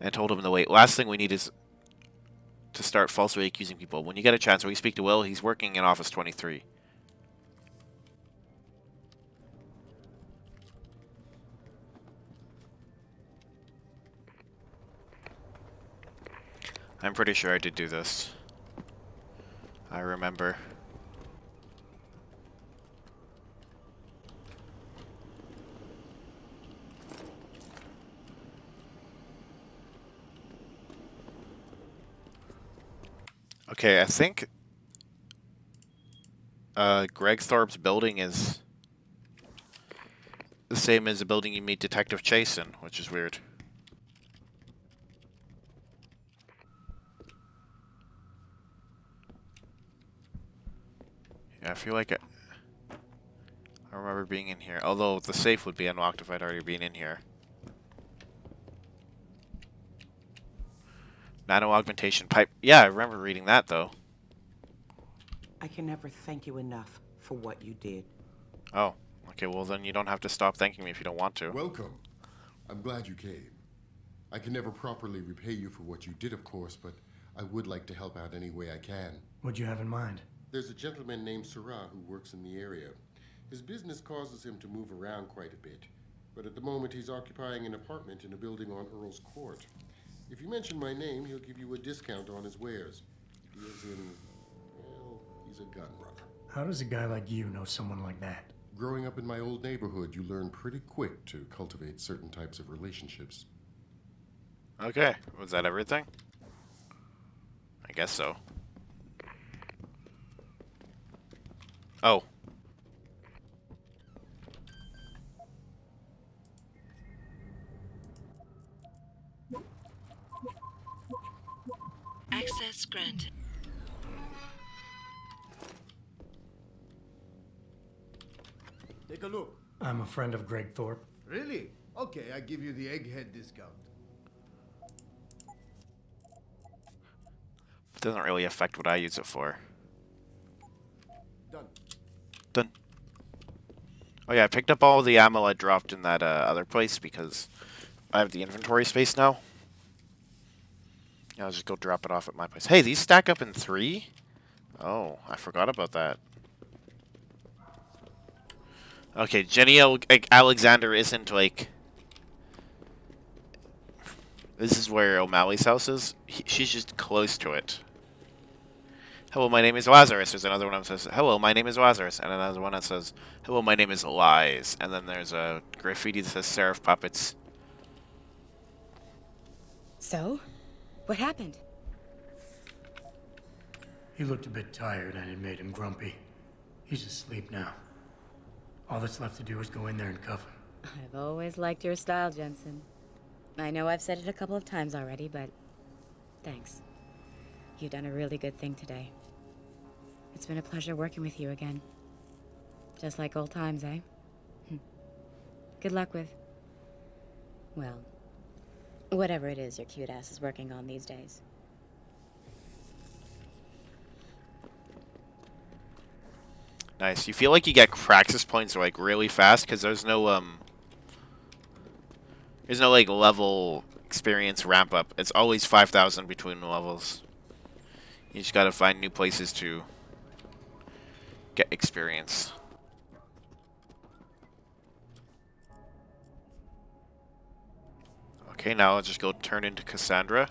and told him to wait. Last thing we need is to start falsely accusing people. When you get a chance, will you speak to Will? He's working in Office 23. I'm pretty sure I did do this. I remember. Okay, I think Greg Thorpe's building is the same as the building you meet Detective Chase in, which is weird. Yeah, I feel like I remember being in here. Although the safe would be unlocked if I'd already been in here. Nano augmentation pipe. Yeah, I remember reading that though. I can never thank you enough for what you did. Oh, okay. Well, then you don't have to stop thanking me if you don't want to. Welcome. I'm glad you came. I can never properly repay you for what you did, of course, but I would like to help out any way I can. What'd you have in mind? There's a gentleman named Sarah who works in the area. His business causes him to move around quite a bit, but at the moment he's occupying an apartment in a building on Earl's Court. If you mention my name, he'll give you a discount on his wares. He is in, well, he's a gun runner. How does a guy like you know someone like that? Growing up in my old neighborhood, you learn pretty quick to cultivate certain types of relationships. Okay, was that everything? I guess so. take a look. I'm a friend of Greg Thorpe. Really? Okay, I give you the egghead discount. It doesn't really affect what I use it for. Done. Done. Oh yeah, I picked up all the ammo I dropped in that other place because I have the inventory space now. Yeah, I'll just go drop it off at my place. Hey, these stack up in 3? Oh, I forgot about that. Okay, Jenny Alexander isn't like... This is where O'Malley's house is. She's just close to it. Hello, my name is Lazarus. There's another one that says, hello, my name is Lazarus. And another one that says, hello, my name is Lies. And then there's a graffiti that says Seraph Puppets. So? What happened? He looked a bit tired and it made him grumpy. He's asleep now. All that's left to do is go in there and cuff him. I've always liked your style, Jensen. I know I've said it a couple of times already, but thanks. You've done a really good thing today. It's been a pleasure working with you again. Just like old times, eh? Good luck with... well, whatever it is your cute ass is working on these days. Nice. You feel like you get praxis points like really fast because there's no like level experience ramp up. It's always 5,000 between levels. You just gotta find new places to get experience. Okay, now I'll just go turn into Cassandra.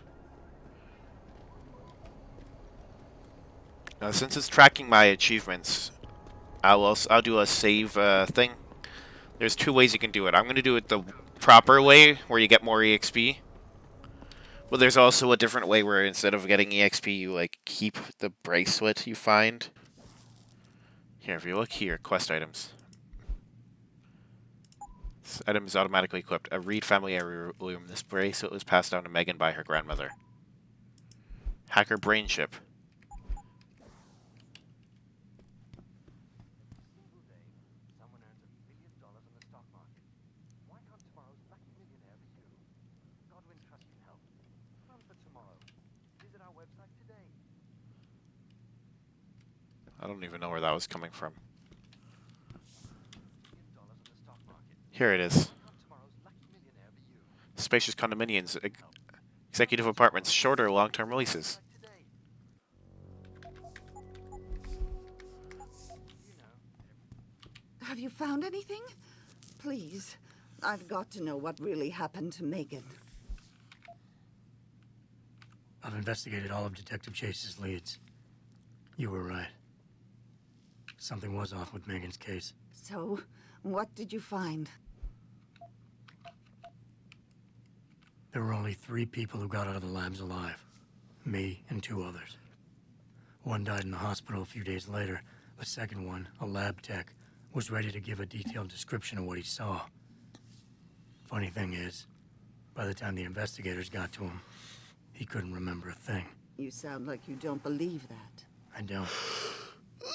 Now, since it's tracking my achievements, I'll do a save thing. There's 2 ways you can do it. I'm gonna do it the proper way, where you get more EXP. But there's also a different way where instead of getting EXP, you like keep the bracelet you find. Here, if you look here, quest items. This item is automatically equipped. A Reed family heirloom. This bracelet was passed down to Megan by her grandmother. Hacker brain chip. I don't even know where that was coming from. Here it is. Spacious condominiums, executive apartments, shorter long-term leases. Have you found anything? Please, I've got to know what really happened to Megan. I've investigated all of Detective Chase's leads. You were right. Something was off with Megan's case. So, what did you find? There were only 3 people who got out of the labs alive. Me and 2 others. One died in the hospital a few days later. The second one, a lab tech, was ready to give a detailed description of what he saw. Funny thing is, by the time the investigators got to him, he couldn't remember a thing. You sound like you don't believe that. I don't.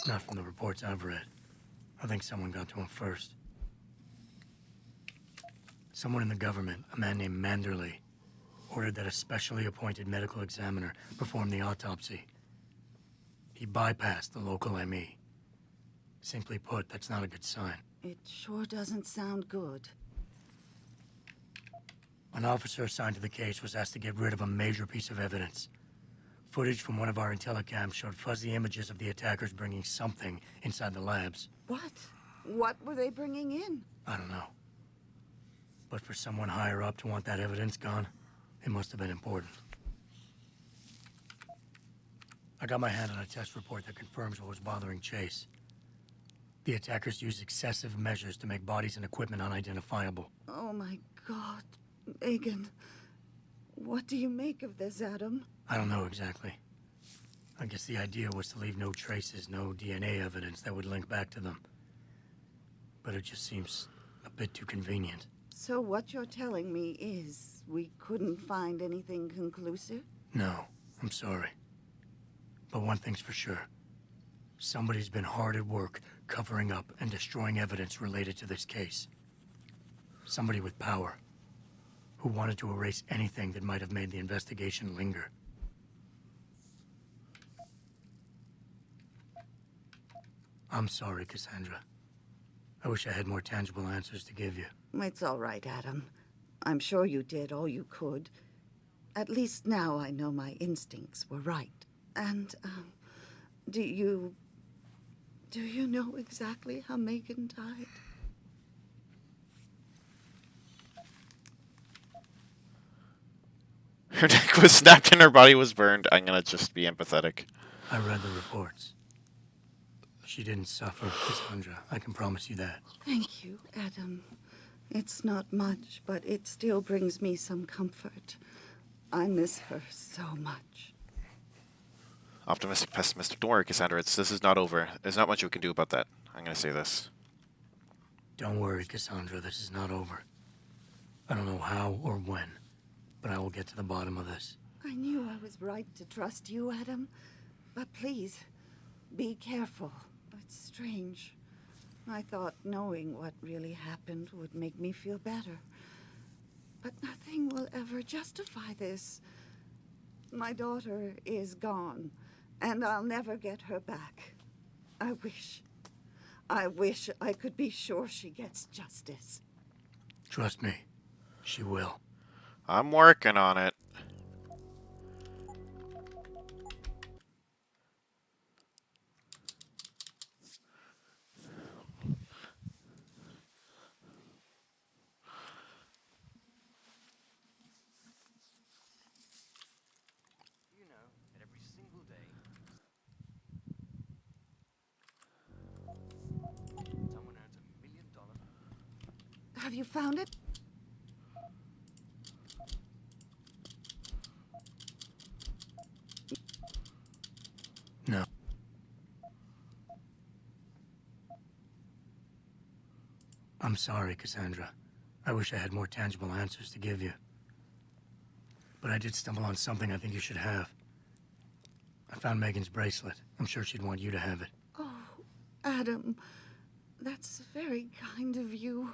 Not from the reports I've read. I think someone got to him first. Someone in the government, a man named Manderley, ordered that a specially appointed medical examiner perform the autopsy. He bypassed the local ME. Simply put, that's not a good sign. It sure doesn't sound good. An officer assigned to the case was asked to get rid of a major piece of evidence. Footage from one of our intellicams showed fuzzy images of the attackers bringing something inside the labs. What? What were they bringing in? I don't know. But for someone higher up to want that evidence gone, it must have been important. I got my hand on a test report that confirms what was bothering Chase. The attackers used excessive measures to make bodies and equipment unidentifiable. Oh my God, Megan. What do you make of this, Adam? I don't know exactly. I guess the idea was to leave no traces, no DNA evidence that would link back to them. But it just seems a bit too convenient. So what you're telling me is we couldn't find anything conclusive? No, I'm sorry. But one thing's for sure. Somebody's been hard at work covering up and destroying evidence related to this case. Somebody with power, who wanted to erase anything that might have made the investigation linger. I'm sorry, Cassandra. I wish I had more tangible answers to give you. It's all right, Adam. I'm sure you did all you could. At least now I know my instincts were right. And, do you know exactly how Megan died? Her neck was snapped and her body was burned. I'm gonna just be empathetic. I read the reports. She didn't suffer, Cassandra. I can promise you that. Thank you, Adam. It's not much, but it still brings me some comfort. I miss her so much. Optimistic, pessimistic. Don't worry, Cassandra. This is not over. There's not much we can do about that. I'm gonna say this. Don't worry, Cassandra. This is not over. I don't know how or when, but I will get to the bottom of this. I knew I was right to trust you, Adam. But please, be careful. It's strange. I thought knowing what really happened would make me feel better. But nothing will ever justify this. My daughter is gone, and I'll never get her back. I wish I could be sure she gets justice. Trust me, she will. I'm working on it. Have you found it? No. I'm sorry, Cassandra. I wish I had more tangible answers to give you. But I did stumble on something I think you should have. I found Megan's bracelet. I'm sure she'd want you to have it. Oh, Adam, that's very kind of you.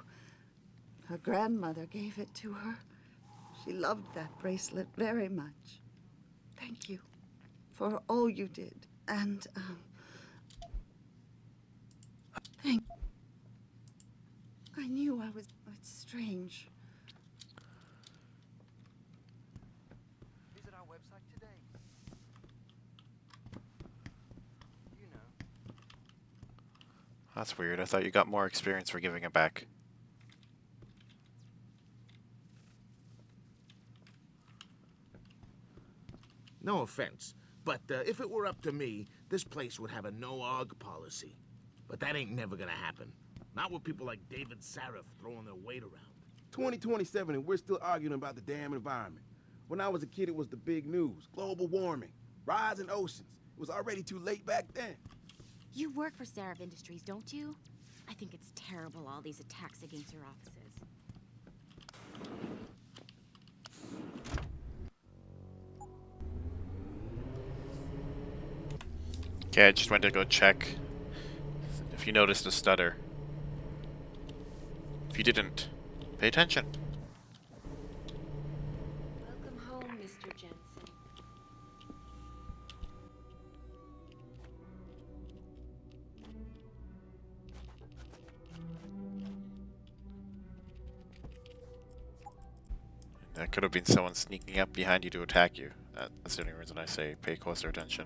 Her grandmother gave it to her. She loved that bracelet very much. Thank you for all you did. And, thank... I knew I was... It's strange. Visit our website today. You know. That's weird. I thought you got more experience for giving it back. No offense, but if it were up to me, this place would have a no-AUG policy. But that ain't never gonna happen. Not with people like David Sarif throwing their weight around. 2027 and we're still arguing about the damn environment. When I was a kid, it was the big news. Global warming, rising oceans. It was already too late back then. You work for Sarif Industries, don't you? I think it's terrible, all these attacks against your offices. Okay, I just went to go check if you noticed a stutter. If you didn't, pay attention. Welcome home, Mr. Jensen. That could have been someone sneaking up behind you to attack you. That's the only reason I say pay closer attention.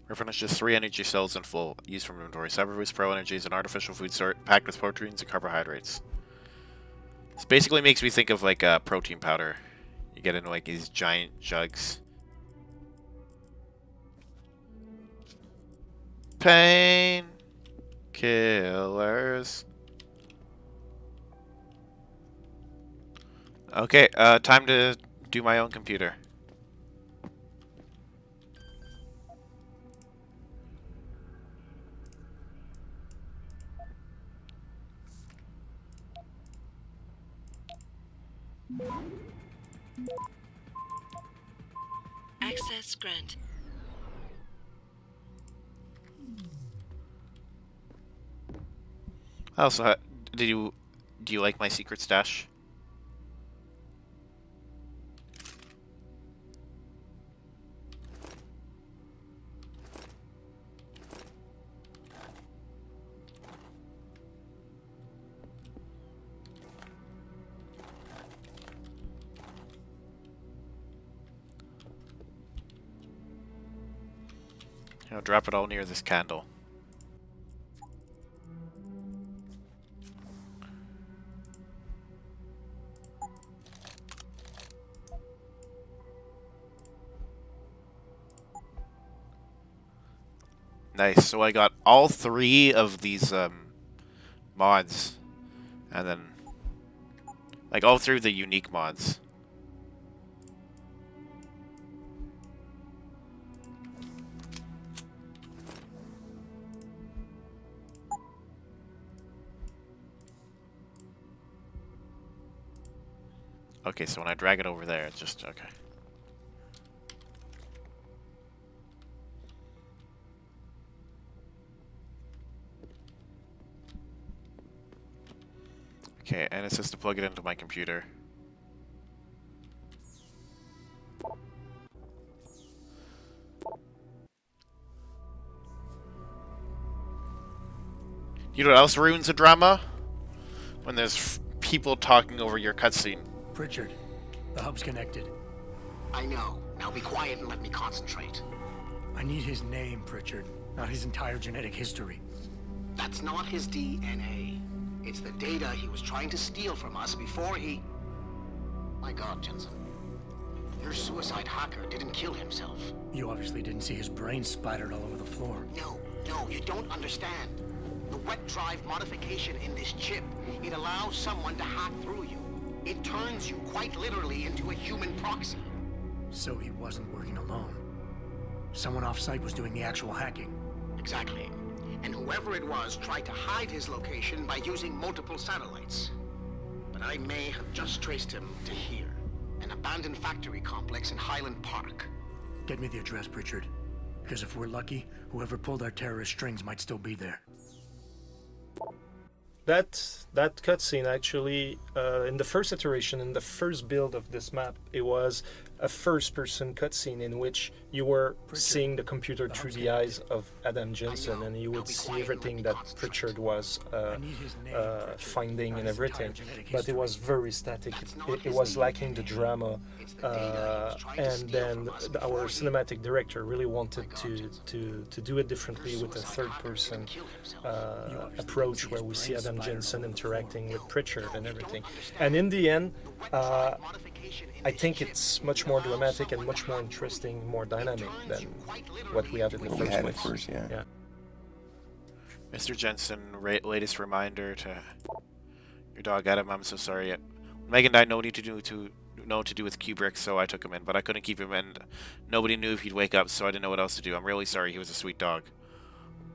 Replenishes 3 energy cells in full. Use from inventory. Cyber Boost Pro Energy is an artificial food sort packed with proteins and carbohydrates. This basically makes me think of like a protein powder. You get in like these giant jugs. Pain killers. Okay, time to do my own computer. Access granted. I also do you like my secret stash? Drop it all near this candle. Nice. So I got all 3 of these mods, and then like all 3 of the unique mods. Okay, so when I drag it over there, it's just okay. Okay, and it says to plug it into my computer. You know what else ruins a drama? When there's people talking over your cutscene. Pritchard, the hub's connected. I know. Now be quiet and let me concentrate. I need his name, Pritchard, not his entire genetic history. That's not his DNA. It's the data he was trying to steal from us before he... My God, Jensen. Your suicide hacker didn't kill himself. You obviously didn't see his brain splattered all over the floor. No, you don't understand. The wet drive modification in this chip, it allows someone to hack through you. It turns you quite literally into a human proxy. So he wasn't working alone. Someone off-site was doing the actual hacking. Exactly. And whoever it was tried to hide his location by using multiple satellites. But I may have just traced him to here. An abandoned factory complex in Highland Park. Get me the address, Pritchard. Because if we're lucky, whoever pulled our terrorist strings might still be there. That cutscene actually, in the first iteration, in the first build of this map, it was a first-person cutscene in which you were seeing the computer through the eyes of Adam Jensen, and you would see everything that Pritchard was finding and everything. But it was very static. It was lacking the drama, and then our cinematic director really wanted to do it differently with a third-person approach, where we see Adam Jensen interacting with Pritchard and everything. And in the end, I think it's much more dramatic and much more interesting, more dynamic than what we had in the first place. Yeah. Mr. Jensen, latest reminder to your dog Adam. I'm so sorry. Megan died. No need to do with Kubrick, so I took him in, but I couldn't keep him in. Nobody knew if he'd wake up, so I didn't know what else to do. I'm really sorry. He was a sweet dog.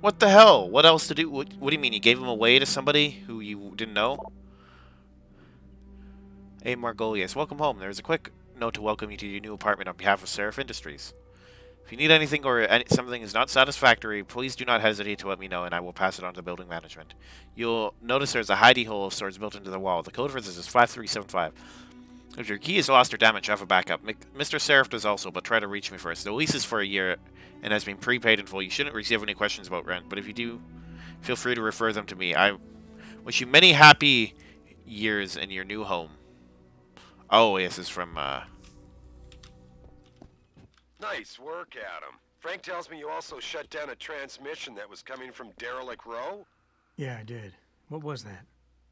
What the hell? What else to do? What do you mean? You gave him away to somebody who you didn't know? Hey, Margolius, welcome home. There's a quick note to welcome you to your new apartment on behalf of Seraph Industries. If you need anything or something is not satisfactory, please do not hesitate to let me know, and I will pass it on to building management. You'll notice there's a hidey hole of sorts built into the wall. The code for this is 5375. If your key is lost or damaged, have a backup. Mr. Seraph does also, but try to reach me first. The lease is for a year and has been prepaid in full. You shouldn't receive any questions about rent, but if you do, feel free to refer them to me. I wish you many happy years in your new home. Oh, this is from, Nice work, Adam. Frank tells me you also shut down a transmission that was coming from Derelict Row? Yeah, I did. What was that?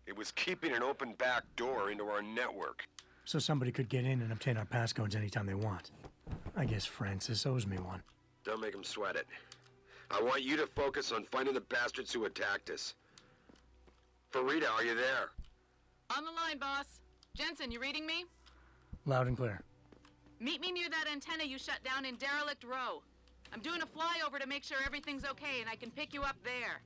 It was keeping an open back door into our network. So somebody could get in and obtain our passcodes anytime they want. I guess Francis owes me one. Don't make him sweat it. I want you to focus on finding the bastards who attacked us. Farida, are you there? On the line, boss. Jensen, you reading me? Loud and clear. Meet me near that antenna you shut down in Derelict Row. I'm doing a flyover to make sure everything's okay, and I can pick you up there.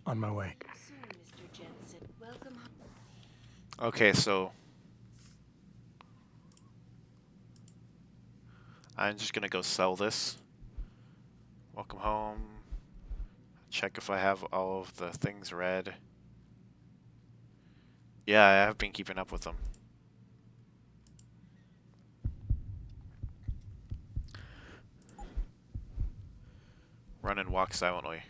On my way. Sir, Mr. Jensen, welcome home. Okay, so I'm just gonna go sell this. Welcome home. Check if I have all of the things read. Yeah, I have been keeping up with them. Run and walk silently.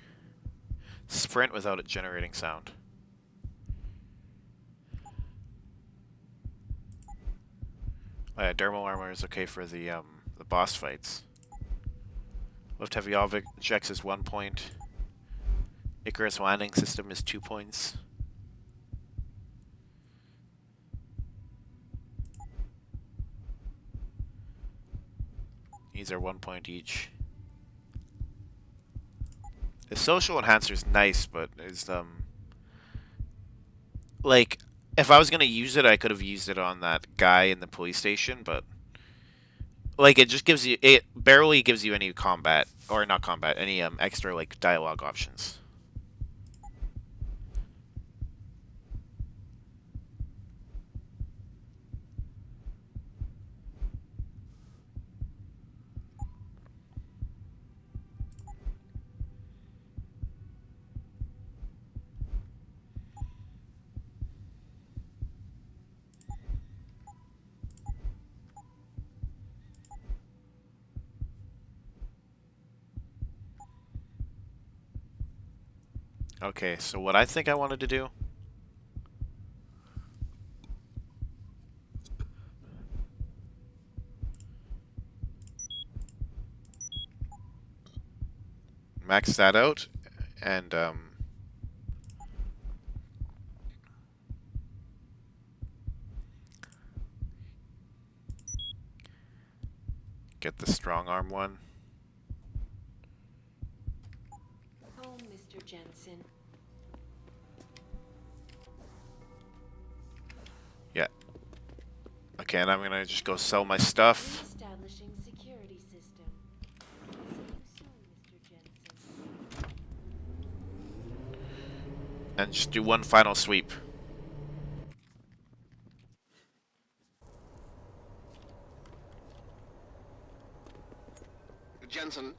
Sprint without it generating sound. Oh yeah, dermal armor is okay for the boss fights. Lift heavy objects is 1 point. Icarus landing system is 2 points. These are 1 point each. The social enhancer is nice, but is like if I was gonna use it, I could have used it on that guy in the police station, but like it just gives you, it barely gives you any combat, or not combat, any extra like dialogue options. Okay, so what I think I wanted to do max that out and get the strong arm one. Home, Mr. Jensen. Yeah. Okay, and I'm gonna just go sell my stuff. Establishing security system. See you soon, Mr. Jensen. And just do one final sweep. Jensen,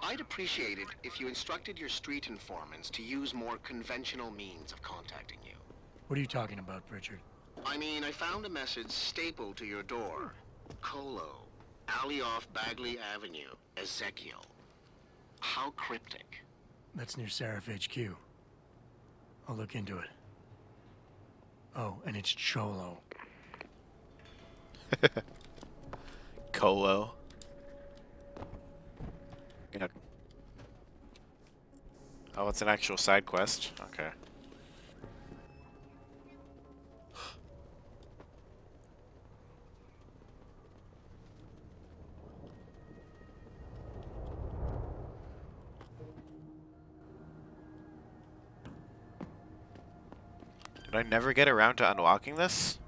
I'd appreciate it if you instructed your street informants to use more conventional means of contacting you. What are you talking about, Pritchard? I mean, I found a message stapled to your door. Colo, alley off Bagley Avenue, Ezekiel. How cryptic. That's near Seraph HQ. I'll look into it. Oh, and it's Cholo. Colo. Yeah. Oh, it's an actual side quest. Okay. Did I never get around to unlocking this?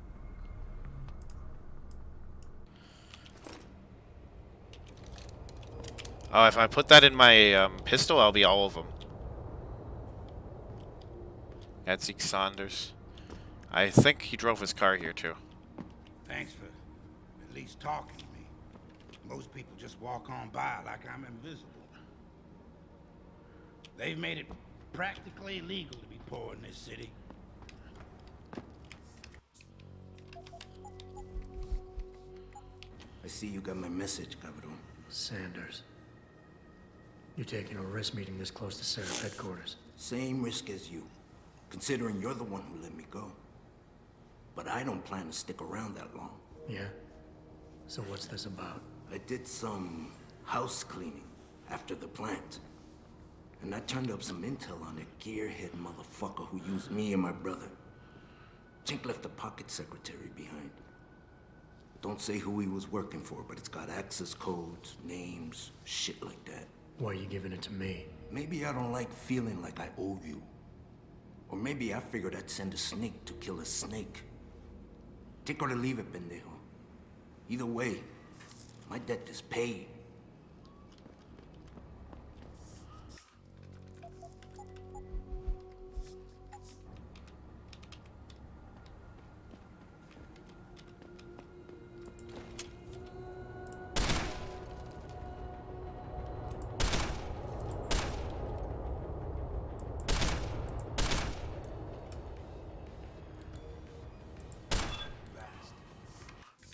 Oh, if I put that in my pistol, I'll be all of them. Zeke Saunders. I think he drove his car here too. Thanks for at least talking to me. Most people just walk on by like I'm invisible. They've made it practically illegal to be poor in this city. I see you got my message, Cabrón. Sanders. You're taking a risk meeting this close to Seraph headquarters. Same risk as you, considering you're the one who let me go. But I don't plan to stick around that long. Yeah? So what's this about? I did some house cleaning after the plant. And I turned up some intel on a gearhead motherfucker who used me and my brother. Chink left a pocket secretary behind. Don't say who he was working for, but it's got access codes, names, shit like that. Why are you giving it to me? Maybe I don't like feeling like I owe you. Or maybe I figured I'd send a snake to kill a snake. Take or to leave it, pendejo. Either way, my debt is paid.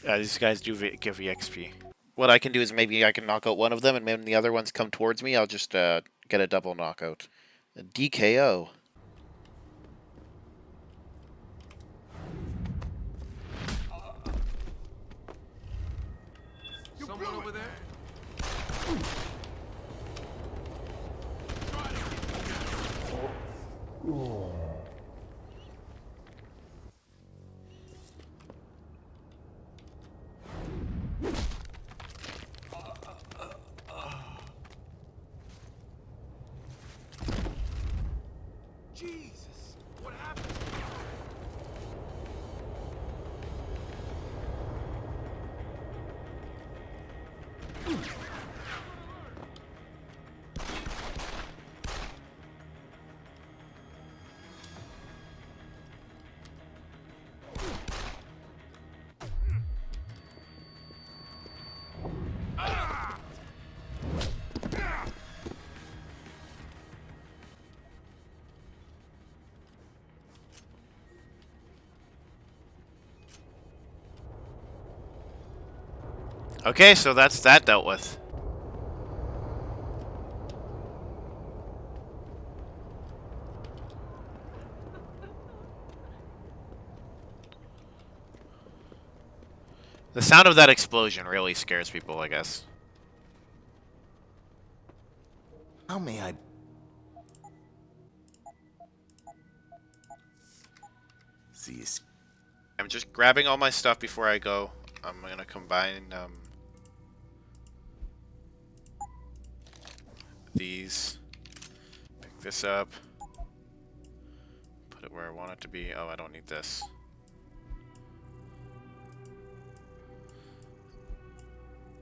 Yeah, these guys do give EXP. What I can do is maybe I can knock out one of them, and when the other ones come towards me, I'll just get a double knockout. A DKO. Someone over there? Jesus, what happened? Okay, so that's that dealt with. The sound of that explosion really scares people, I guess. How may I... See, I'm just grabbing all my stuff before I go. I'm gonna combine these. Pick this up. Put it where I want it to be. Oh, I don't need this.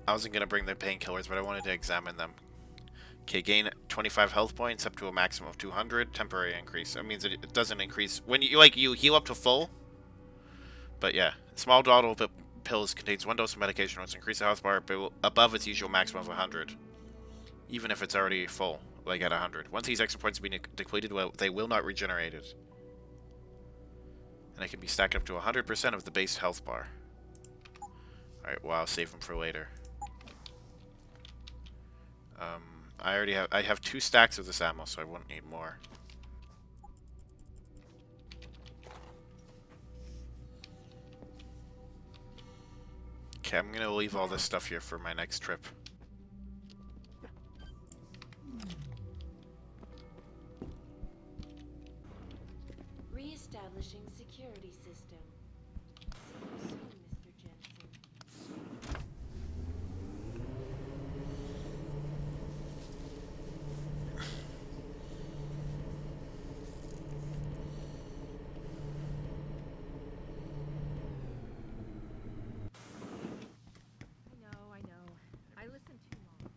I wasn't gonna bring the painkillers, but I wanted to examine them. Okay, gain 25 health points up to a maximum of 200. Temporary increase. That means it doesn't increase when you heal up to full. But yeah, small bottle of pills contains 1 dose of medication, which increases the health bar above its usual maximum of 100, even if it's already full, like at 100. Once these extra points have been depleted, they will not regenerate it, and it can be stacked up to 100% of the base health bar. All right, well, I'll save them for later. I have 2 stacks of this ammo, so I won't need more. Okay, I'm gonna leave all this stuff here for my next trip. Re-establishing security system. See you soon, Mr. Jensen. I know. I listened too long.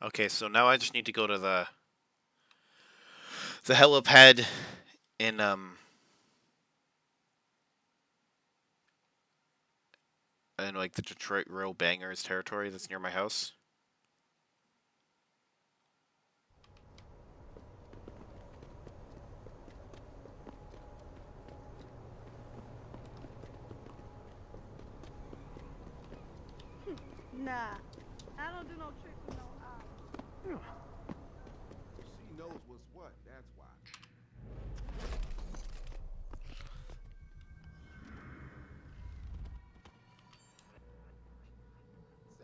Okay, so now I just need to go to the helipad in like the Detroit Royal Bangers territory that's near my house. Nah, I don't do no tricks with no eyes. She knows what's what, that's why.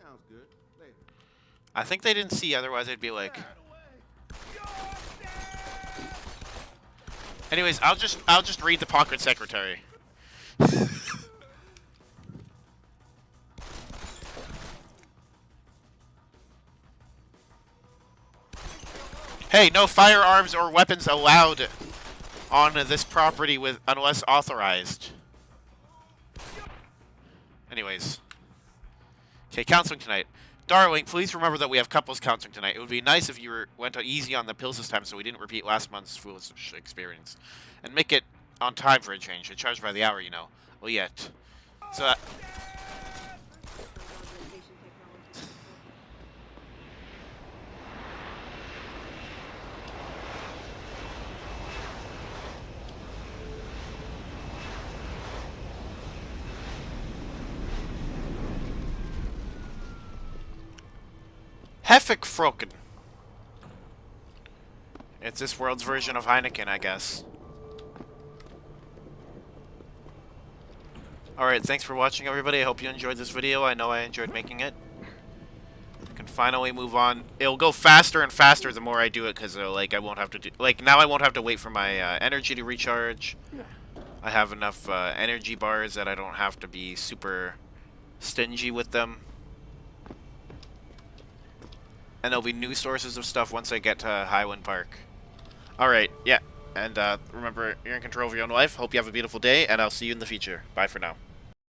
Sounds good. Later. I think they didn't see, otherwise I'd be like. Anyways, I'll just read the pocket secretary. Hey, no firearms or weapons allowed on this property unless authorized. Anyways. Okay, counseling tonight. Darling, please remember that we have couples counseling tonight. It would be nice if you went easy on the pills this time so we didn't repeat last month's foolish experience. And make it on time for a change. They charge by the hour, you know. Well, yet. So, Hefecroken. It's this world's version of Heineken, I guess. Alright, thanks for watching, everybody. I hope you enjoyed this video. I know I enjoyed making it. I can finally move on. It'll go faster and faster the more I do it, because like I won't have to do... Like, now I won't have to wait for my energy to recharge. I have enough energy bars that I don't have to be super stingy with them. And there'll be new sources of stuff once I get to Highland Park. Alright, yeah. And remember, you're in control of your own life. Hope you have a beautiful day, and I'll see you in the future. Bye for now.